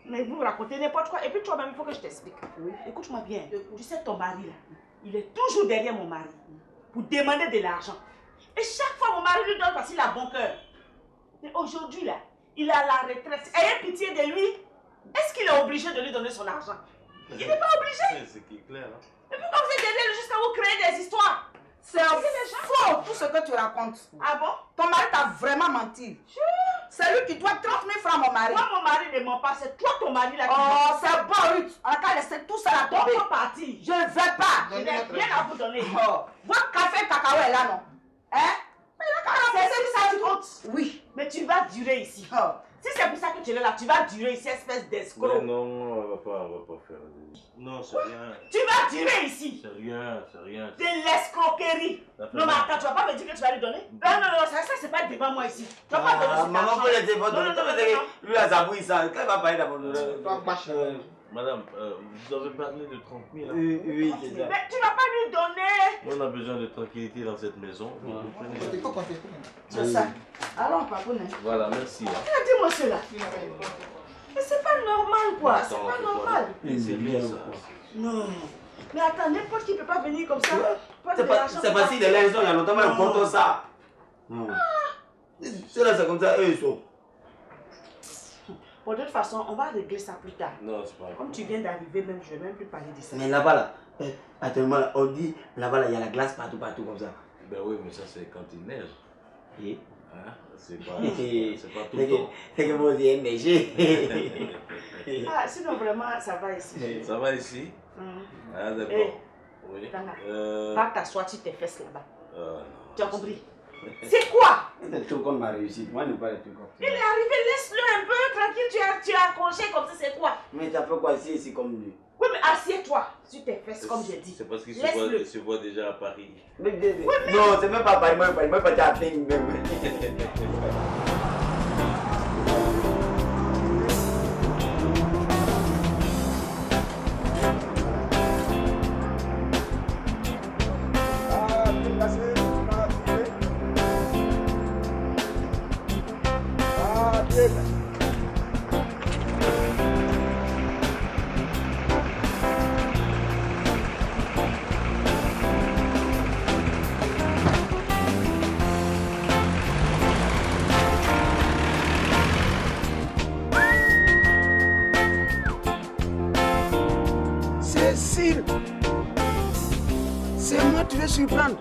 Mais vous racontez n'importe quoi. Et puis toi-même, il faut que je t'explique. Oui. Écoute-moi bien. Tu sais, ton mari là, il est toujours derrière mon mari pour demander de l'argent. Et chaque fois, mon mari lui donne parce qu'il a bon cœur. Mais aujourd'hui là, il est à la retraite. Ayez pitié de lui. Est-ce qu'il est obligé de lui donner son argent? Il n'est pas obligé. C'est clair. Hein? Et pourquoi vous êtes derrière jusqu'à vous créer des histoires? C'est faux tout ce que tu racontes. Ah bon? Ton mari t'a vraiment menti. C'est lui qui doit 30 000 francs, mon mari. Moi, mon mari ne ment pas. C'est toi, ton mari là qui ment. Oh, c'est bon, Ruth. On a qu'à laisser tout ça à tomber. Pourquoi partir? Je ne vais pas. Je n'ai rien à vous donner. Votre café cacahuète là, non? Hein? C'est ça qui compte. Oui. Mais tu vas durer ici. Si c'est pour ça que tu es là, tu vas durer ici, espèce d'escroc. Mais non, on va pas faire. Non, c'est rien. Tu vas durer ici. C'est rien. De l'escroquerie. Non, mais attends, tu vas pas me dire que tu vas lui donner? Non, ça c'est pas devant moi ici. Tu vas pas donner cet argent. Maman, faut les défendre. Non. Lui, a zabouillé ça. Quand il va parler d'abandonner. Madame, vous avez parlé de 30 000. Hein? Oui, c'est ça. Mais tu vas pas lui donner. On a besoin de tranquillité dans cette maison. Il faut compter. C'est ça. Allons, papa. Voilà, merci. Hein. Dis-moi cela. Mais c'est pas normal, quoi. C'est pas normal. C'est bien ça. Non. Mais attends, n'importe qui ne peut pas venir comme ça. C'est facile de l'instant, il y a longtemps, mais compte ça. C'est là, c'est comme ça, eux ils sont. Bon, de toute façon, on va régler ça plus tard. Non, c'est pas grave. Comme tu viens d'arriver, même, je ne vais même plus parler de ça. Mais là-bas, là, actuellement, on dit, là-bas, il y a la glace partout comme ça. Ben oui, mais ça, c'est quand il neige. Et hein? C'est pas tout le temps. C'est que vous avez neigé. Ah, sinon, vraiment, ça va ici. Ça va ici? Ah, d'accord. Oui. Va t'asseoir sur tes fesses là-bas. Non. Tu as compris? C'est quoi? C'est tout comme ma réussite. Moi, je ne pas les trucs comme ça. Il est arrivé, laisse-le un peu tranquille. Tu as accroché comme ça, c'est quoi? Mais tu as fait quoi ici comme lui? Oui, mais assieds-toi sur tes fesses, comme j'ai dit. C'est parce qu'il se voit déjà à Paris. Non, c'est même pas Paris. Moi, pas à peine même. Cécile, c'est moi tu veux surprendre.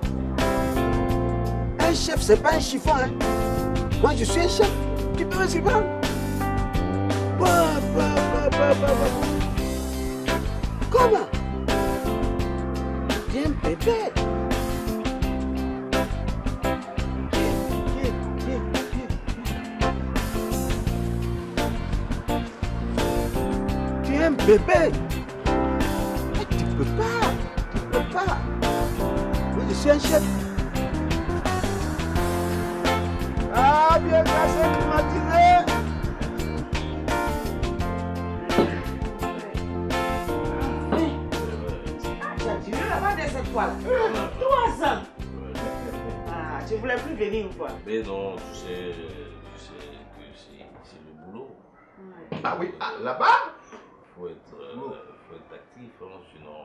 Un chef, c'est pas un chiffon. Hein. Moi, je suis un chef. Tu peux me surprendre. Comment? Viens, bébé. Tu es un bébé. Tu peux pas. Moi, je suis un chef. Ah, bien placé, climatisé. Tu veux là-bas de cette fois-là? 3 ans. Ah, tu voulais plus venir ou quoi? Mais non, tu sais que c'est le boulot. Ah oui, là-bas? Faut être actif, hein, sinon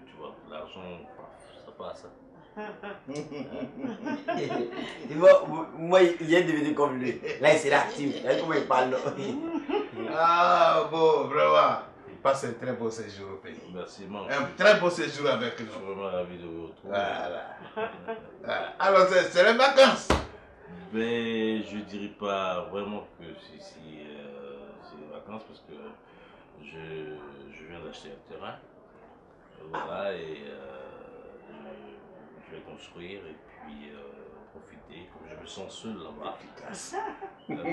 tu vois, l'argent, ça passe. Tu vois, moi, il vient de venir comme lui. Là, il sera actif. Regarde comment il parle. Ah bon, vraiment. Il passe un très beau séjour au pays. Merci, maman. Un très beau séjour avec nous. Je suis vraiment ravi de vous retrouver. Voilà. Alors, c'est les vacances. Mais je dirais pas vraiment que c'est les vacances parce que je viens d'acheter un terrain. Voilà, et je vais construire et puis profiter, comme je me sens seul là-bas,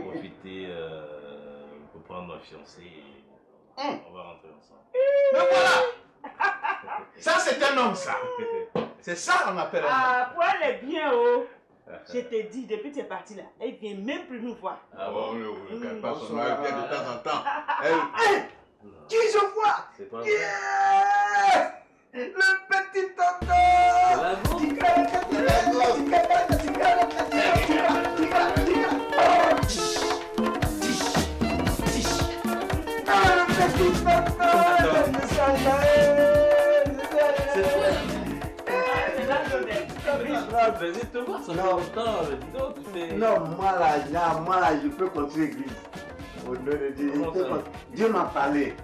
profiter pour prendre ma fiancée et on va rentrer ensemble. Mais voilà! Ça, c'est un homme, ça! C'est ça qu'on appelle un homme. Ah, pour elle est bien, oh! Je t'ai dit, depuis que tu es parti là, elle vient même plus nous voir. Ah bon, on ne calme pas son nom, elle vient de temps en temps. Qui je vois? C'est pas vrai. Le petit tonton! Non, moi là, je peux construire l'église. Au nom de Dieu. Dieu m'a parlé.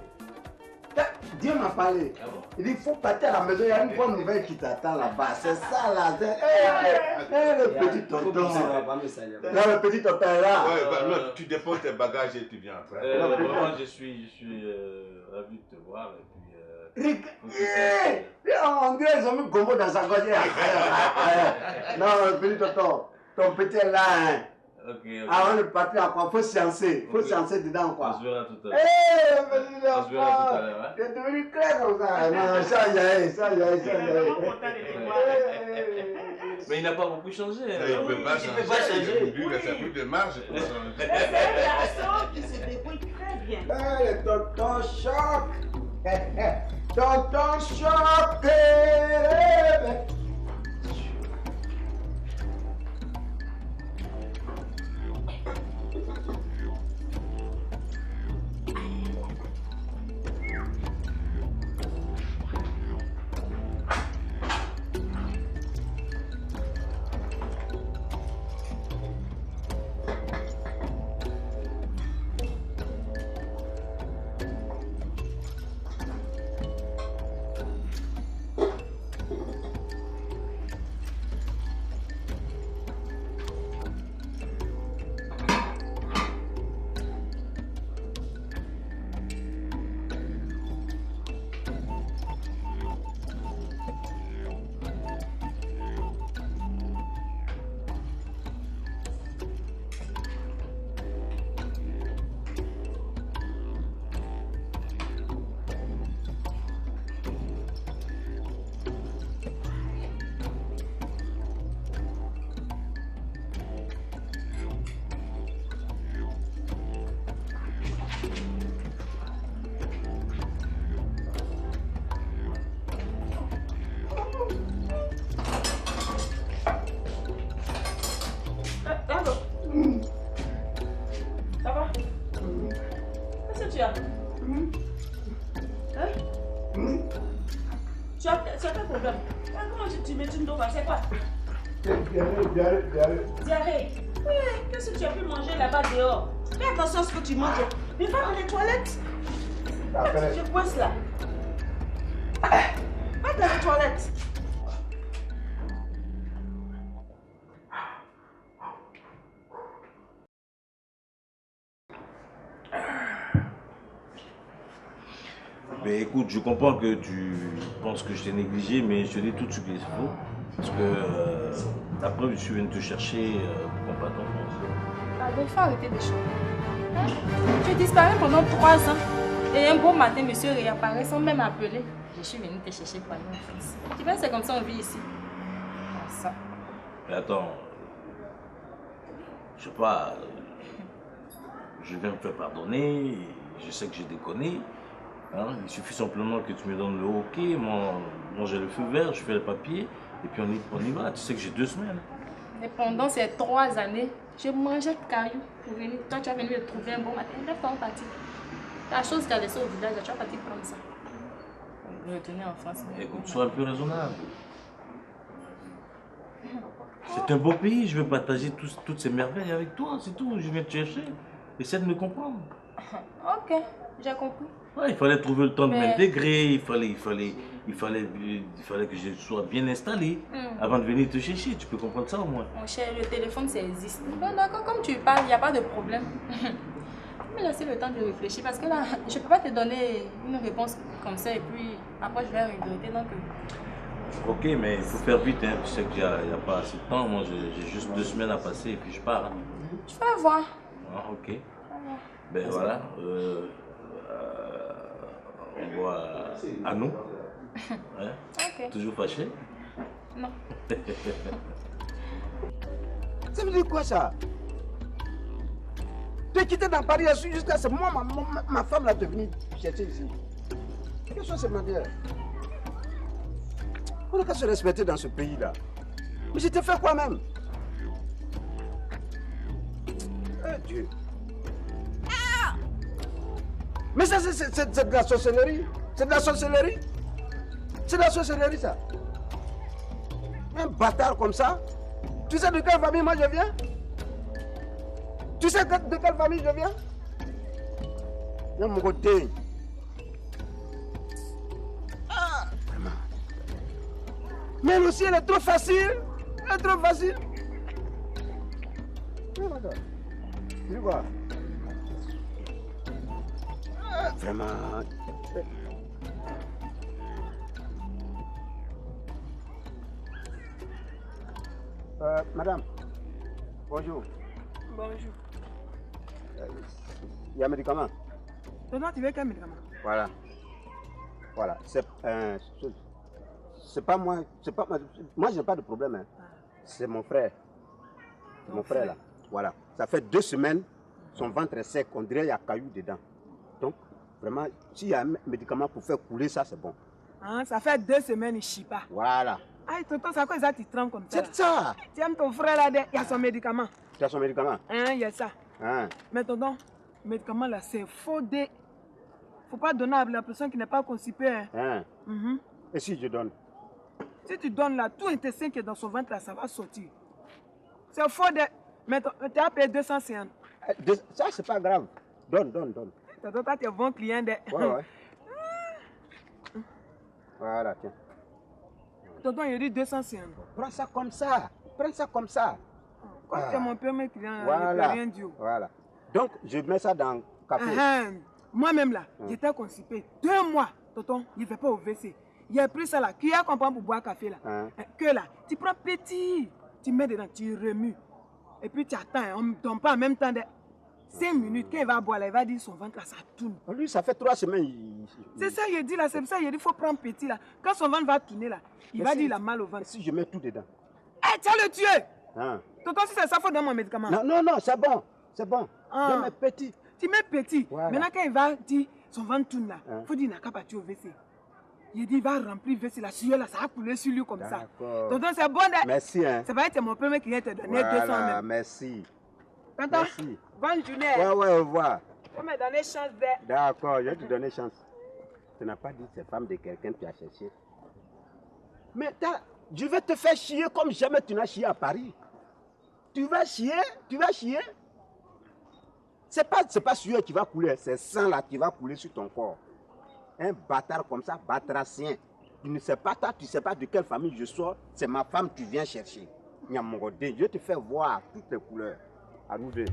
Dieu m'a parlé. Il dit, il faut partir à la maison, il y a une bonne nouvelle qui t'attend là-bas. C'est ça là. Le petit tonton. Là, le petit tonton est là. Non, tu déposes tes bagages et tu viens après. Vraiment, je suis ravi de te voir. Et puis, on dirait qu'ils ont mis Gombo dans sa gorge. Non, le petit tonton. Ton petit est là. Hein. Avant de partir, il faut sciencer. Il faut sciencer dedans. Quoi. On se verra tout à l'heure. On se verra tout à l'heure. Tu es devenu clair comme ça. Non, ça y est. Mais il n'a pas beaucoup changé. Hein. Il ne peut pas changer. Il n'a plus de marge pour changer. C'est un garçon qui se débrouille très bien. Le tonton choc. Tonton choc. C'est quel problème? Comment tu mets une doba? C'est quoi? Diarrhée. Oui, qu'est-ce que tu as pu manger là-bas dehors? Fais attention à ce que tu manges. Mais va dans les toilettes. Je coince là. Va dans les toilettes. Mais écoute, je comprends que tu penses que je t'ai négligé, mais je te dis tout ce qu'il faut. Parce que après, je suis venu te chercher pour qu'on parte en France. Pardon, il faut arrêter de chanter. Hein? Tu disparais pendant 3 ans. Et un beau matin, monsieur réapparaît sans même appeler. Je suis venu te chercher pour aller en France. Tu vois, c'est comme ça on vit ici. Ça. Mais attends, je sais pas, je vais me faire pardonner, je sais que j'ai déconné. Hein? Il suffit simplement que tu me donnes le OK, moi j'ai le feu vert, je fais le papier, et puis on y va. Tu sais que j'ai 2 semaines. Et pendant ces 3 années, je mangeais de cailloux pour venir. Toi, tu as venu me trouver un bon matin. Lève-toi, on partit. La chose que tu as laissée au village, tu vas partir prendre ça. Retourner en France. Écoute, sois un peu raisonnable. C'est un beau pays, je veux partager toutes ces merveilles avec toi, c'est tout. Je viens te chercher. Essaie de me comprendre. Ok, j'ai compris. Ouais, il fallait trouver le temps de Mais- m'intégrer, il fallait que je sois bien installé avant de venir te chercher. Tu peux comprendre ça au moins. Mon cher, le téléphone, ça existe. Bon, d'accord, comme tu parles, il n'y a pas de problème. Tu me laisser le temps de réfléchir parce que là, je ne peux pas te donner une réponse comme ça et puis après, je vais regretter. Donc, Ok, mais il faut faire vite, hein. Tu sais qu'il n'y a pas assez de temps. Moi, j'ai juste 2 semaines à passer et puis je pars. Hein. je vais voir. Ah, ok. Ben voilà. On voit à nous. Hein? Ok. Toujours fâché? Non. Ça veut dire quoi ça? Tu es quitté dans Paris jusqu'à ce moment, ma femme là te venir chercher ici. Qu'est-ce que c'est ma mère? On n'a qu'à se respecter dans ce pays-là. Mais je t'ai fait quoi même? Oh Dieu. Mais ça, c'est de la sorcellerie. C'est de la sorcellerie. C'est de la sorcellerie, ça. Un bâtard comme ça. Tu sais de quelle famille moi je viens? Tu sais de quelle famille je viens? Non, mon côté. Ah, vraiment. Mais elle aussi, elle est trop facile. Elle est trop facile. Non, madame. Tu vois? Vraiment. Madame, bonjour. Bonjour. Il y a un médicament? Toi, tu veux quel médicament? Voilà. Voilà. C'est pas moi. C'est pas moi, j'ai pas de problème. Hein. C'est mon frère. Mon frère là. Voilà. Ça fait 2 semaines. Son ventre est sec. On dirait qu'il y a caillou dedans. Donc, vraiment, s'il y a un médicament pour faire couler ça, c'est bon. Hein, ça fait 2 semaines, il ne chie pas. Voilà. Ah, tonton, c'est à quoi ça tu trembles comme ça? C'est ça. Tu aimes ton frère là, il y a son médicament. Tu as son médicament? Hein, il y a ça. Hein. Mais tonton, le médicament là, c'est faux. Faut pas donner à la personne qui n'est pas constipée. Hein. Hein. Mhm. Et si je donne? Si tu donnes là, tout intestin qui est dans son ventre là, ça va sortir. C'est faux. Mais tu as payé 250. Ça, c'est pas grave. Donne. Tonton, toi, tu es bon client. Ouais. Voilà, tiens. Tonton, il dit 250. Prends ça comme ça. Prends ça comme ça. Quand tu es mon premier client, Voilà. il ne peut rien dire. Voilà. Donc, je mets ça dans le café. Moi-même là, j'étais constipé 2 mois. Tonton, il ne fait pas au WC. Il a pris ça là, qui a compris pour boire café là. Que là, tu prends petit, tu mets dedans, tu remues. Et puis tu attends, on ne tombe pas en même temps de 5 minutes. Quand il va boire là, il va dire son ventre là, ça tourne. Lui, ça fait 3 semaines. C'est ça qu'il dit là, c'est ça qu'il dit, il faut prendre petit là. Quand son ventre va tourner là, il va dire il a mal au ventre. Si je mets tout dedans. Eh, tu vas le tuer. Hein. Tonton, si c'est ça, il faut donner mon médicament. Non, c'est bon. C'est bon. Je mets petit. Tu mets petit. Voilà. Maintenant, quand il va dire son ventre tourne là, il faut dire qu'il n'a qu'à partir au WC. Il dit il va remplir le WC, la sueur là, ça va couler sur lui comme ça. Tonton, c'est bon. Merci. Hein. C'est vrai que c'est mon premier client qui t'a donné 200 Voilà, même. merci. Tonton, Merci. bonne journée. Ouais, au revoir. Tu me donner chance de... D'accord, je vais te donner chance. Tu n'as pas dit que c'est femme de quelqu'un que tu as cherché. Mais je vais te faire chier comme jamais tu n'as chié à Paris. Tu vas chier. C'est pas sueur qui va couler, c'est sang là qui va couler sur ton corps. Un bâtard comme ça, batracien. Tu ne sais pas, toi, tu ne sais pas de quelle famille je sors, c'est ma femme que tu viens chercher. Nyamongodé, je te fais voir toutes les couleurs. À nous deux.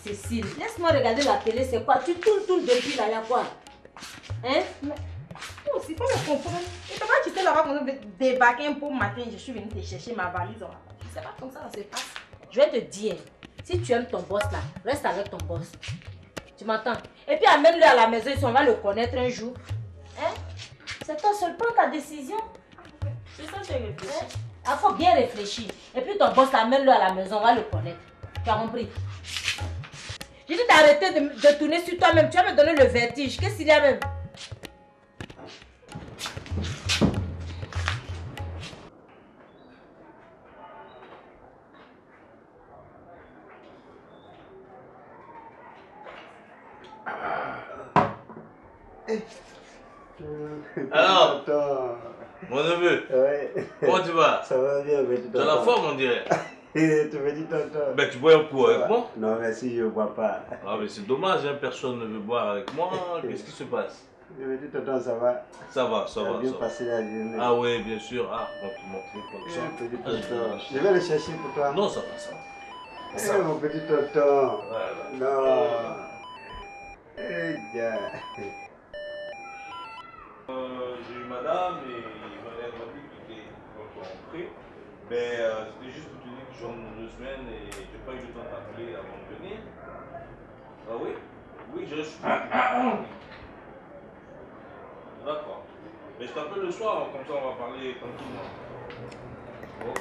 Cécile, laisse-moi regarder la télé, c'est quoi? Tu tournes depuis là, il y a quoi? Hein? Non, c'est pas me comprendre. Et comment tu t'es là-bas pour débarquer un pauvre matin, je suis venue te chercher ma valise. C'est pas comme ça se passe. Je vais te dire, si tu aimes ton boss là, reste avec ton boss. Tu m'entends? Et puis amène-le à la maison, on va le connaître un jour. Hein? C'est toi seul, prends ta décision. C'est ça que j'ai réfléchi. Il faut bien réfléchir. Et puis ton boss, amène-le à la maison, on va le connaître. Tu as compris? J'ai dit d'arrêter de tourner sur toi-même. Tu vas me donner le vertige. Qu'est-ce qu'il y a même? Alors, mon neveu, comment tu vas? Ça va bien, mais tu as la forme, on dirait. Tu me dis tonton. Ben, tu bois un coup avec moi? Non, merci, je ne bois pas. Ah, mais c'est dommage, hein, personne ne veut boire avec moi. Qu'est-ce qui se passe? Je me dis tonton, ça va? Ça va, ça va. Bien passé la journée. Ah oui, bien sûr. Ah, mon téléphone. Je vais le chercher pour toi. Non, ça va, ça va. Mon petit tonton. Voilà. Non. Eh bien. J'ai eu madame et elle m'a dit qu'il était rentré. Mais c'était juste pour te dire que je rentre dans 2 semaines et je n'ai pas eu le temps d'appeler avant de venir. Ah oui? Oui, je suis. D'accord. Mais je t'appelle le soir, comme ça on va parler tranquillement. Ok.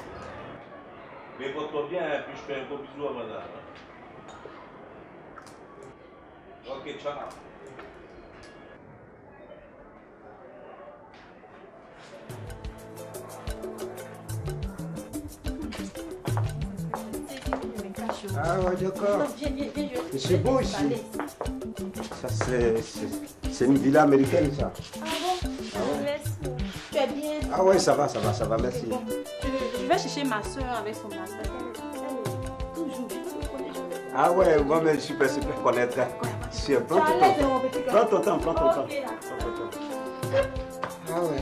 Mais porte-toi bien et puis je fais un gros bisou à madame. Ok, ciao. Ah ouais, d'accord. C'est beau ici. Ça, c'est une villa américaine, ça. Ah bon? Merci. Tu es bien? Ah ouais, ça va, merci. Bon. Je vais chercher ma soeur avec son master. Toujours. Ah ouais, moi, mais je suis pas super connaître. Prends ton temps. Ah ouais.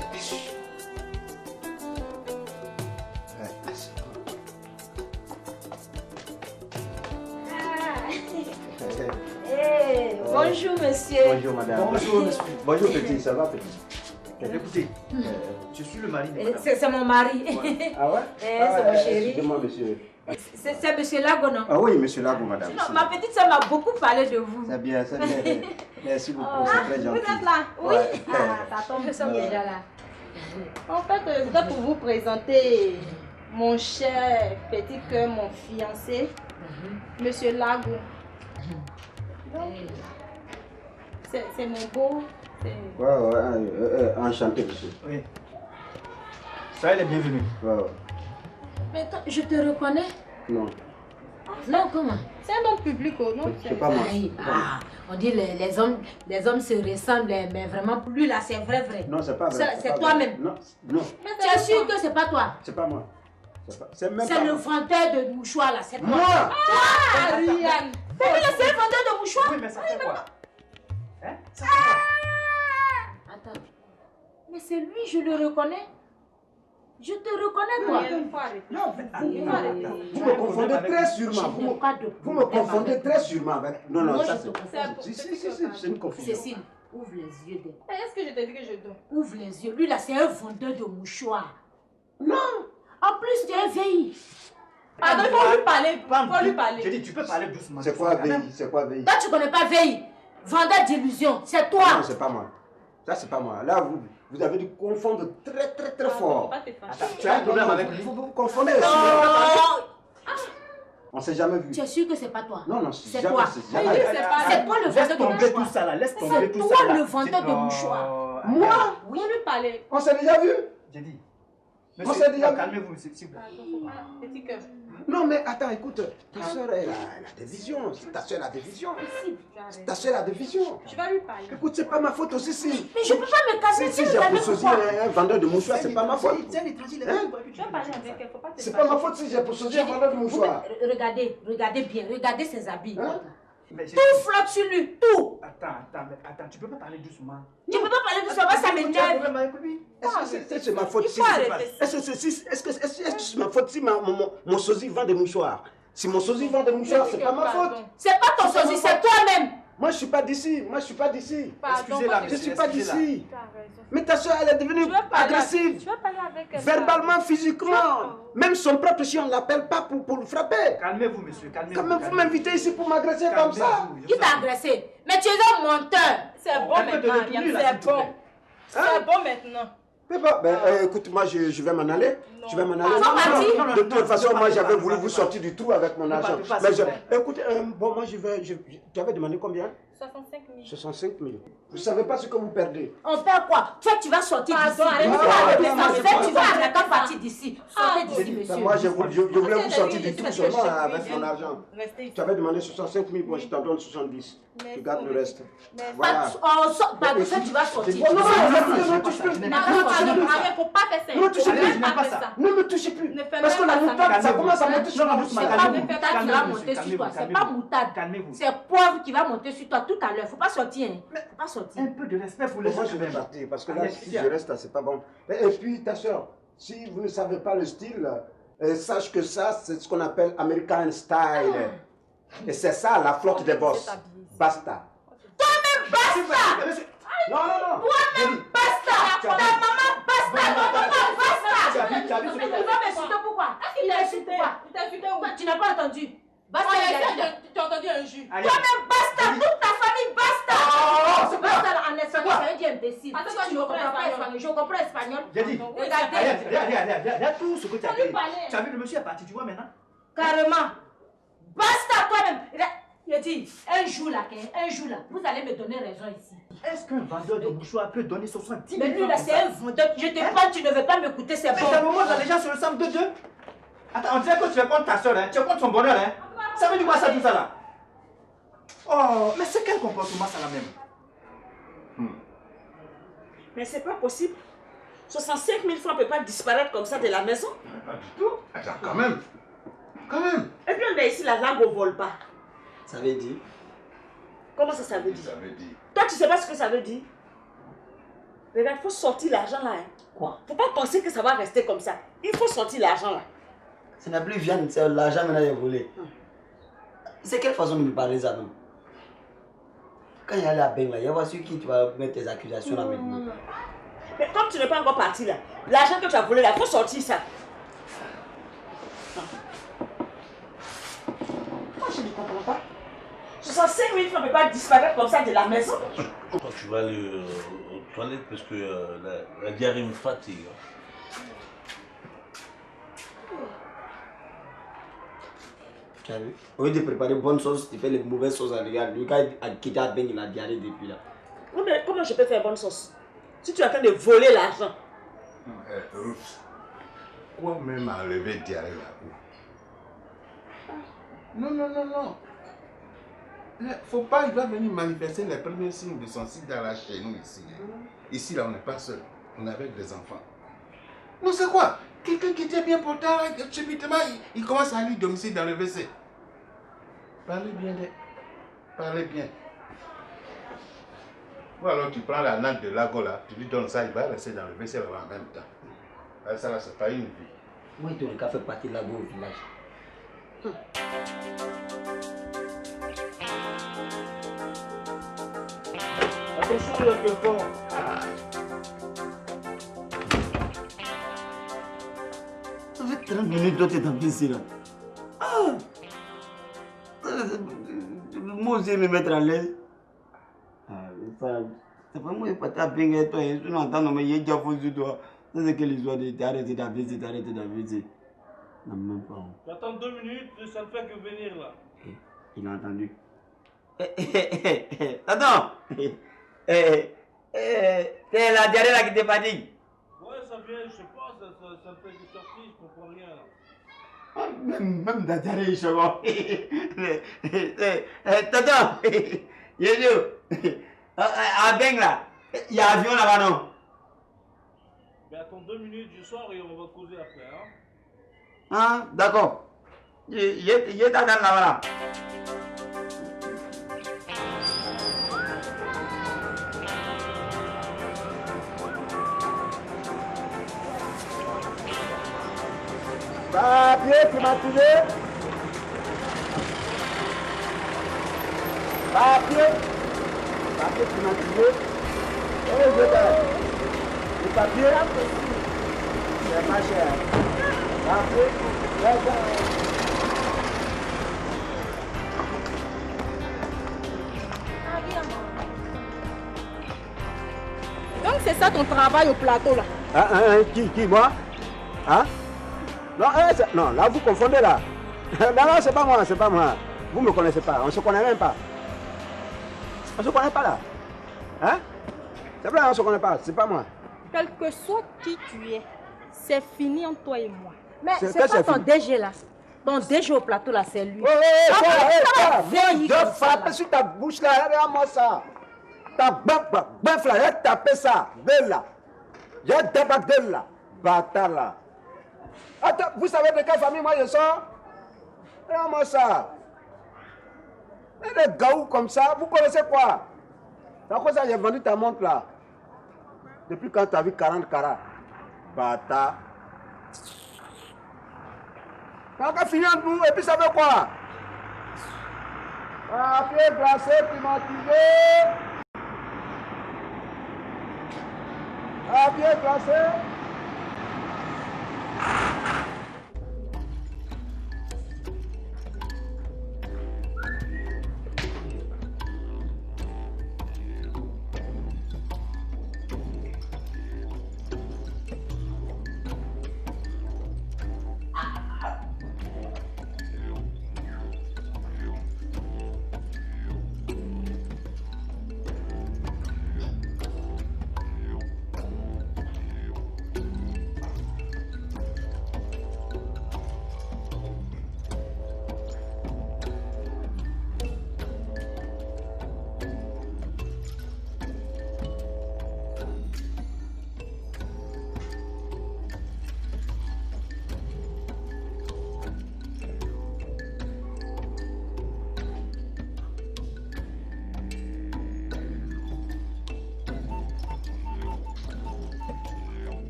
Bonjour monsieur. Bonjour madame. Bonjour monsieur. Bonjour petit, ça va petit? Écoutez, je suis le mari de madame. C'est mon mari. Ah ouais? C'est mon chéri. Excusez-moi monsieur. C'est monsieur Lago, non? Ah oui, monsieur Lago, madame. Non, ma petite soeur m'a beaucoup parlé de vous. C'est bien. Merci beaucoup, c'est très gentil. Vous êtes là? Oui. Ouais. Ça tombe bien. En fait, c'était pour vous présenter mon cher petit cœur, mon fiancé, monsieur Lago. C'est mon beau. Ouais, enchanté, monsieur. Oui. Soyez les bienvenus. Ouais. Mais toi, je te reconnais? Non. Non, comment? C'est un homme public, non? C'est pas moi. On dit les hommes se ressemblent, mais vraiment plus là, c'est vrai. Non, c'est pas vrai. C'est toi-même. Non. Tu es sûr que c'est pas toi? C'est pas moi. C'est même C'est pas le moi. vendeur de mouchoirs là, c'est toi. Moi? Ah, Ariane. Mais là, c'est un vendeur de mouchoirs. Oui, mais ça fait quoi? Hein? Ça fait quoi? Attends. Mais c'est lui, je le reconnais. Je te reconnais, toi. Non, vous me confondez très sûrement. Vous me confondez très sûrement avec. Non, ça c'est. C'est une confusion. Cécile, ouvre les yeux. Est-ce que je t'ai dit que je dors? Ouvre les yeux. Lui là, c'est un vendeur de mouchoirs. Non. En plus, tu es veillé. Pardon, il faut lui parler. Je dis, tu peux parler doucement. C'est quoi veille? Toi, tu connais pas veille. Vendeur d'illusions, c'est toi. Non, c'est pas moi. Ça, c'est pas moi. Là, vous avez dû confondre très fort. Attends, tu as un problème avec lui? Vous confondez. On s'est jamais vu. Tu es sûr que c'est pas toi? Non, c'est jamais. toi. C'est toi le vendeur de mouchoirs. Laisse tomber tout ça là, laisse tomber tout ça. C'est toi le vendeur de mouchoirs. Moi? Viens lui parler. On s'est déjà vu? J'ai dit. On s'est déjà vu? Calmez-vous, s'il vous plaît. Petit cœur. Non, mais attends, écoute, ta soeur, elle a des visions. Ta soeur a des visions. Ta soeur a des visions. Je vais lui parler. Écoute, c'est pas ma faute aussi si. Mais je peux pas me casser. Si j'ai possédé un vendeur de mouchoirs, c'est pas ma faute. Tu vas parler avec elle, faut pas te C'est pas ma faute si j'ai possédé un vendeur de mouchoirs. Regardez bien, regardez ses habits. Mais Tout flotte sur lui, tout. Attends, tu peux pas parler doucement. Tu peux pas parler doucement, ça m'énerve. Est-ce que c'est ma faute si est-ce que c'est ma faute si mon sosie vend des mouchoirs? Si mon sosie vend des mouchoirs, c'est pas ma faute. C'est pas ton sosie, c'est toi-même. Moi, je suis pas d'ici. Excusez-la, je suis pas d'ici. Mais ta soeur, elle est devenue agressive. Tu vas parler avec elle. Verbalement, physiquement. Même son propre chien, on ne l'appelle pas pour le frapper. Calmez-vous, monsieur, calmez-vous. Quand même, vous m'invitez ici pour m'agresser comme ça. Qui t'a agressé? Mais tu es un menteur. C'est bon maintenant, c'est bon. C'est bon maintenant. Mais bon, écoute, moi je vais m'en aller. Je vais m'en aller. Non, de toute façon, moi j'avais voulu vous sortir du trou avec mon argent. Mais écoute, bon, moi je vais. Tu avais demandé combien? 65 000. 65 000. Vous ne savez pas ce que vous perdez. On perd quoi? Toi, tu vas sortir d'ici. Tu vas arrêter de partir d'ici. Sortez d'ici, monsieur. Moi, je voulais vous sortir du trou seulement avec mon argent. Tu avais demandé 65 000, moi je t'en donne 70. Tu gardes le reste. Voilà. Pardon, tu vas sortir. Non, ne me touche plus. Il faut pas faire ça. Ne me touchez plus. Ne me touchez plus. Parce que la moutarde, ça commence à monter sur moi. C'est pas moutarde qui va monter sur toi. C'est pas moutarde. C'est poivre qui va monter sur toi tout à l'heure. Faut pas sortir. Faut pas sortir. Un peu de respect pour les gens. Moi, je vais partir parce que là, si je reste là, c'est pas bon. Et puis, ta soeur, si vous ne savez pas le style, sache que ça, c'est ce qu'on appelle American style. Et c'est ça, la flotte des boss. Basta. Toi-même, basta. Non. Toi-même, basta. Ta maman, basta. Ton papa, basta. Tu vas m'insulter pourquoi? Il t'a insulté pourquoi? Tu n'as pas entendu? Basta, tu as entendu un jus. Toi-même, basta. Toute ta famille, basta. Basta en espagnol, ça veut dire imbécile. Tu ne comprends pas espagnol. Je comprends espagnol. J'ai dit. Regarde tout ce que tu as fait. Tu as vu, le monsieur est parti, tu vois maintenant? Carrément. Basta toi-même. Il dit, un jour là, vous allez me donner raison ici. Est-ce qu'un vendeur de mouchoirs peut donner 70 000 Mais lui là, c'est un vendeur. Je te parle, tu ne veux pas m'écouter, c'est bon. Mais à un moment, les gens se ressemblent de Dieu. Attends, on dirait que tu es contre ta soeur, hein? Tu es contre son bonheur, hein? Ça veut dire quoi ça, tout ça là? Oh, mais c'est quel comportement ça là même? Mais c'est pas possible. 65 000 francs ne peut pas disparaître comme ça de la maison. Pas du tout. Attends, quand même. Et puis on est ici, la langue au vol pas. Ça veut dire? Comment ça veut dire? Ça veut dire. Toi, tu sais pas ce que ça veut dire? Regarde, il faut sortir l'argent là. Hein. Quoi? Faut pas penser que ça va rester comme ça. Il faut sortir l'argent là. Ce n'est plus viande, c'est l'argent maintenant est volé. C'est quelle façon de me parler ça, non? Quand il y a la baigne là, il y a sur qui tu vas mettre tes accusations là maintenant. Non. Mais comme tu n'es pas encore parti là, l'argent que tu as volé là, il faut sortir ça. Moi je ne comprends pas. 65 000 francs ne peut pas disparaître comme ça de la maison. Toi, tu vas aller aux toilettes parce que la diarrhée me fatigue. Tu as vu? Au lieu de préparer bonne sauce, tu fais les mauvaises sauces à regarder. Le gars a quitté à bain, il a diarrhée depuis là. Oui, mais comment je peux faire bonne sauce? Si tu es en train de voler l'argent. Ruth, quoi même enlever diarrhée là-haut? Non. Faut pas, il va venir manifester les premiers signes de son sida là chez nous ici. Ici là, on n'est pas seul. On est avec des enfants. Non, c'est quoi? Quelqu'un qui était bien portant, subitement, il commence à aller domicile dans le WC. Parlez bien, parlez bien. Ou alors tu prends la natte de lago là, tu lui donnes ça, il va rester dans le WC là en même temps. Ça là, c'est pas une vie. Moi, il doit faire partie de lago au village. Attention, il y a quelqu'un. Ça fait 30 minutes que tu es dans ici là. Moi aussi, me mettre à l'aise. C'est pas moi qui pas taper toi. Je n'entends mais il y a déjà faux sur toi. Ça c'est que l'histoire de t'arrêter d'arrêter. Non, même pas. J'attends 2 minutes, ça ne fait que venir là. Il a entendu. Attends. C'est la diarrhée là qui te fatigue. Ouais, ça vient, je sais pas, ça fait des sorties, je comprends rien là. Même la diarrhée, je sais pas. Tonton, Yejo, à Beng là, il y a avion là-bas non? Mais attends 2 minutes, je sors et on va causer après. Hein? Ah, d'accord. Je t'attends là-bas. Papier climatisé. Papier climatisé. Et le papier, c'est pas cher. Papier, Donc c'est ça ton travail au plateau là? Qui, moi? Hein? Non, non, là vous confondez là. Là, c'est pas moi, c'est pas moi. Vous me connaissez pas, on se connaît même pas. On se connaît pas là. Hein? C'est vrai, on se connaît pas, c'est pas moi. Quel que soit qui tu es, c'est fini entre toi et moi. Mais c'est pas ton DG là. Ton DG au plateau là, c'est lui. Je frappe sur ta bouche là, regarde-moi ça. Ta baffe là, j'ai tapé ça, de là. J'ai débattu de là, bâtard là. Attends, vous savez de quelle famille moi je sors? Regarde-moi ça. Et des gaous comme ça, vous connaissez quoi? C'est à cause ça j'ai vendu ta montre là. Depuis quand tu as vu 40 carats? Bâtard. Quand on a fini entre nous, et puis ça veut quoi? Papier glacé climatisé. Papier glacé.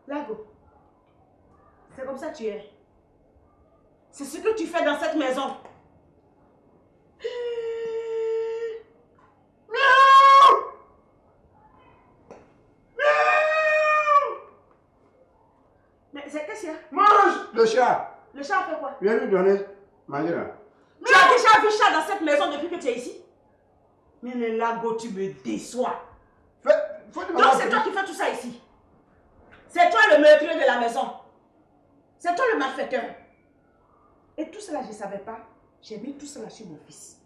Lago, c'est comme ça que tu es. C'est ce que tu fais dans cette maison. Mais c'est qu'est-ce qu'il y a? Mange le chat. Le chat a fait quoi? Viens lui donner manger là. Tu as déjà vu chat dans cette maison depuis que tu es ici? Mais le Lago, tu me déçois. Donc c'est toi qui fais tout ça ici. C'est toi le meurtrier de la maison. C'est toi le malfaiteur. Et tout cela, je ne savais pas. J'ai mis tout cela sur mon fils.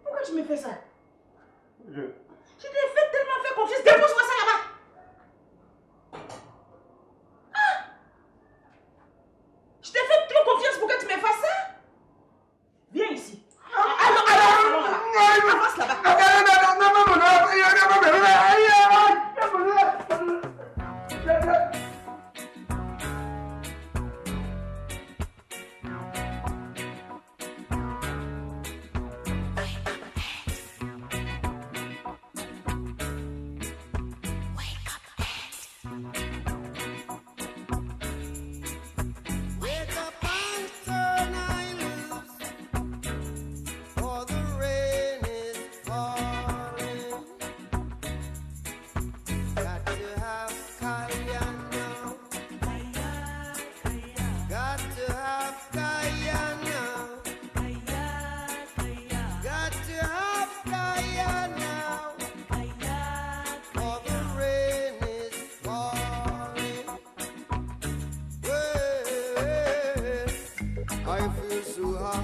Pourquoi tu me fais ça? Je t'ai fait tellement fait confiance. Dépose-moi ça là-bas. Ah! Je t'ai fait trop confiance pour que tu me fasses ça. Viens ici. Avance là-bas. so high,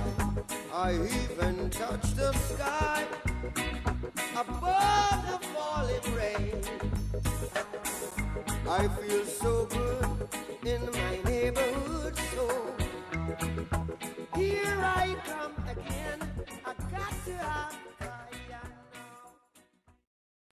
I even touch the sky above the falling rain. I feel so good in my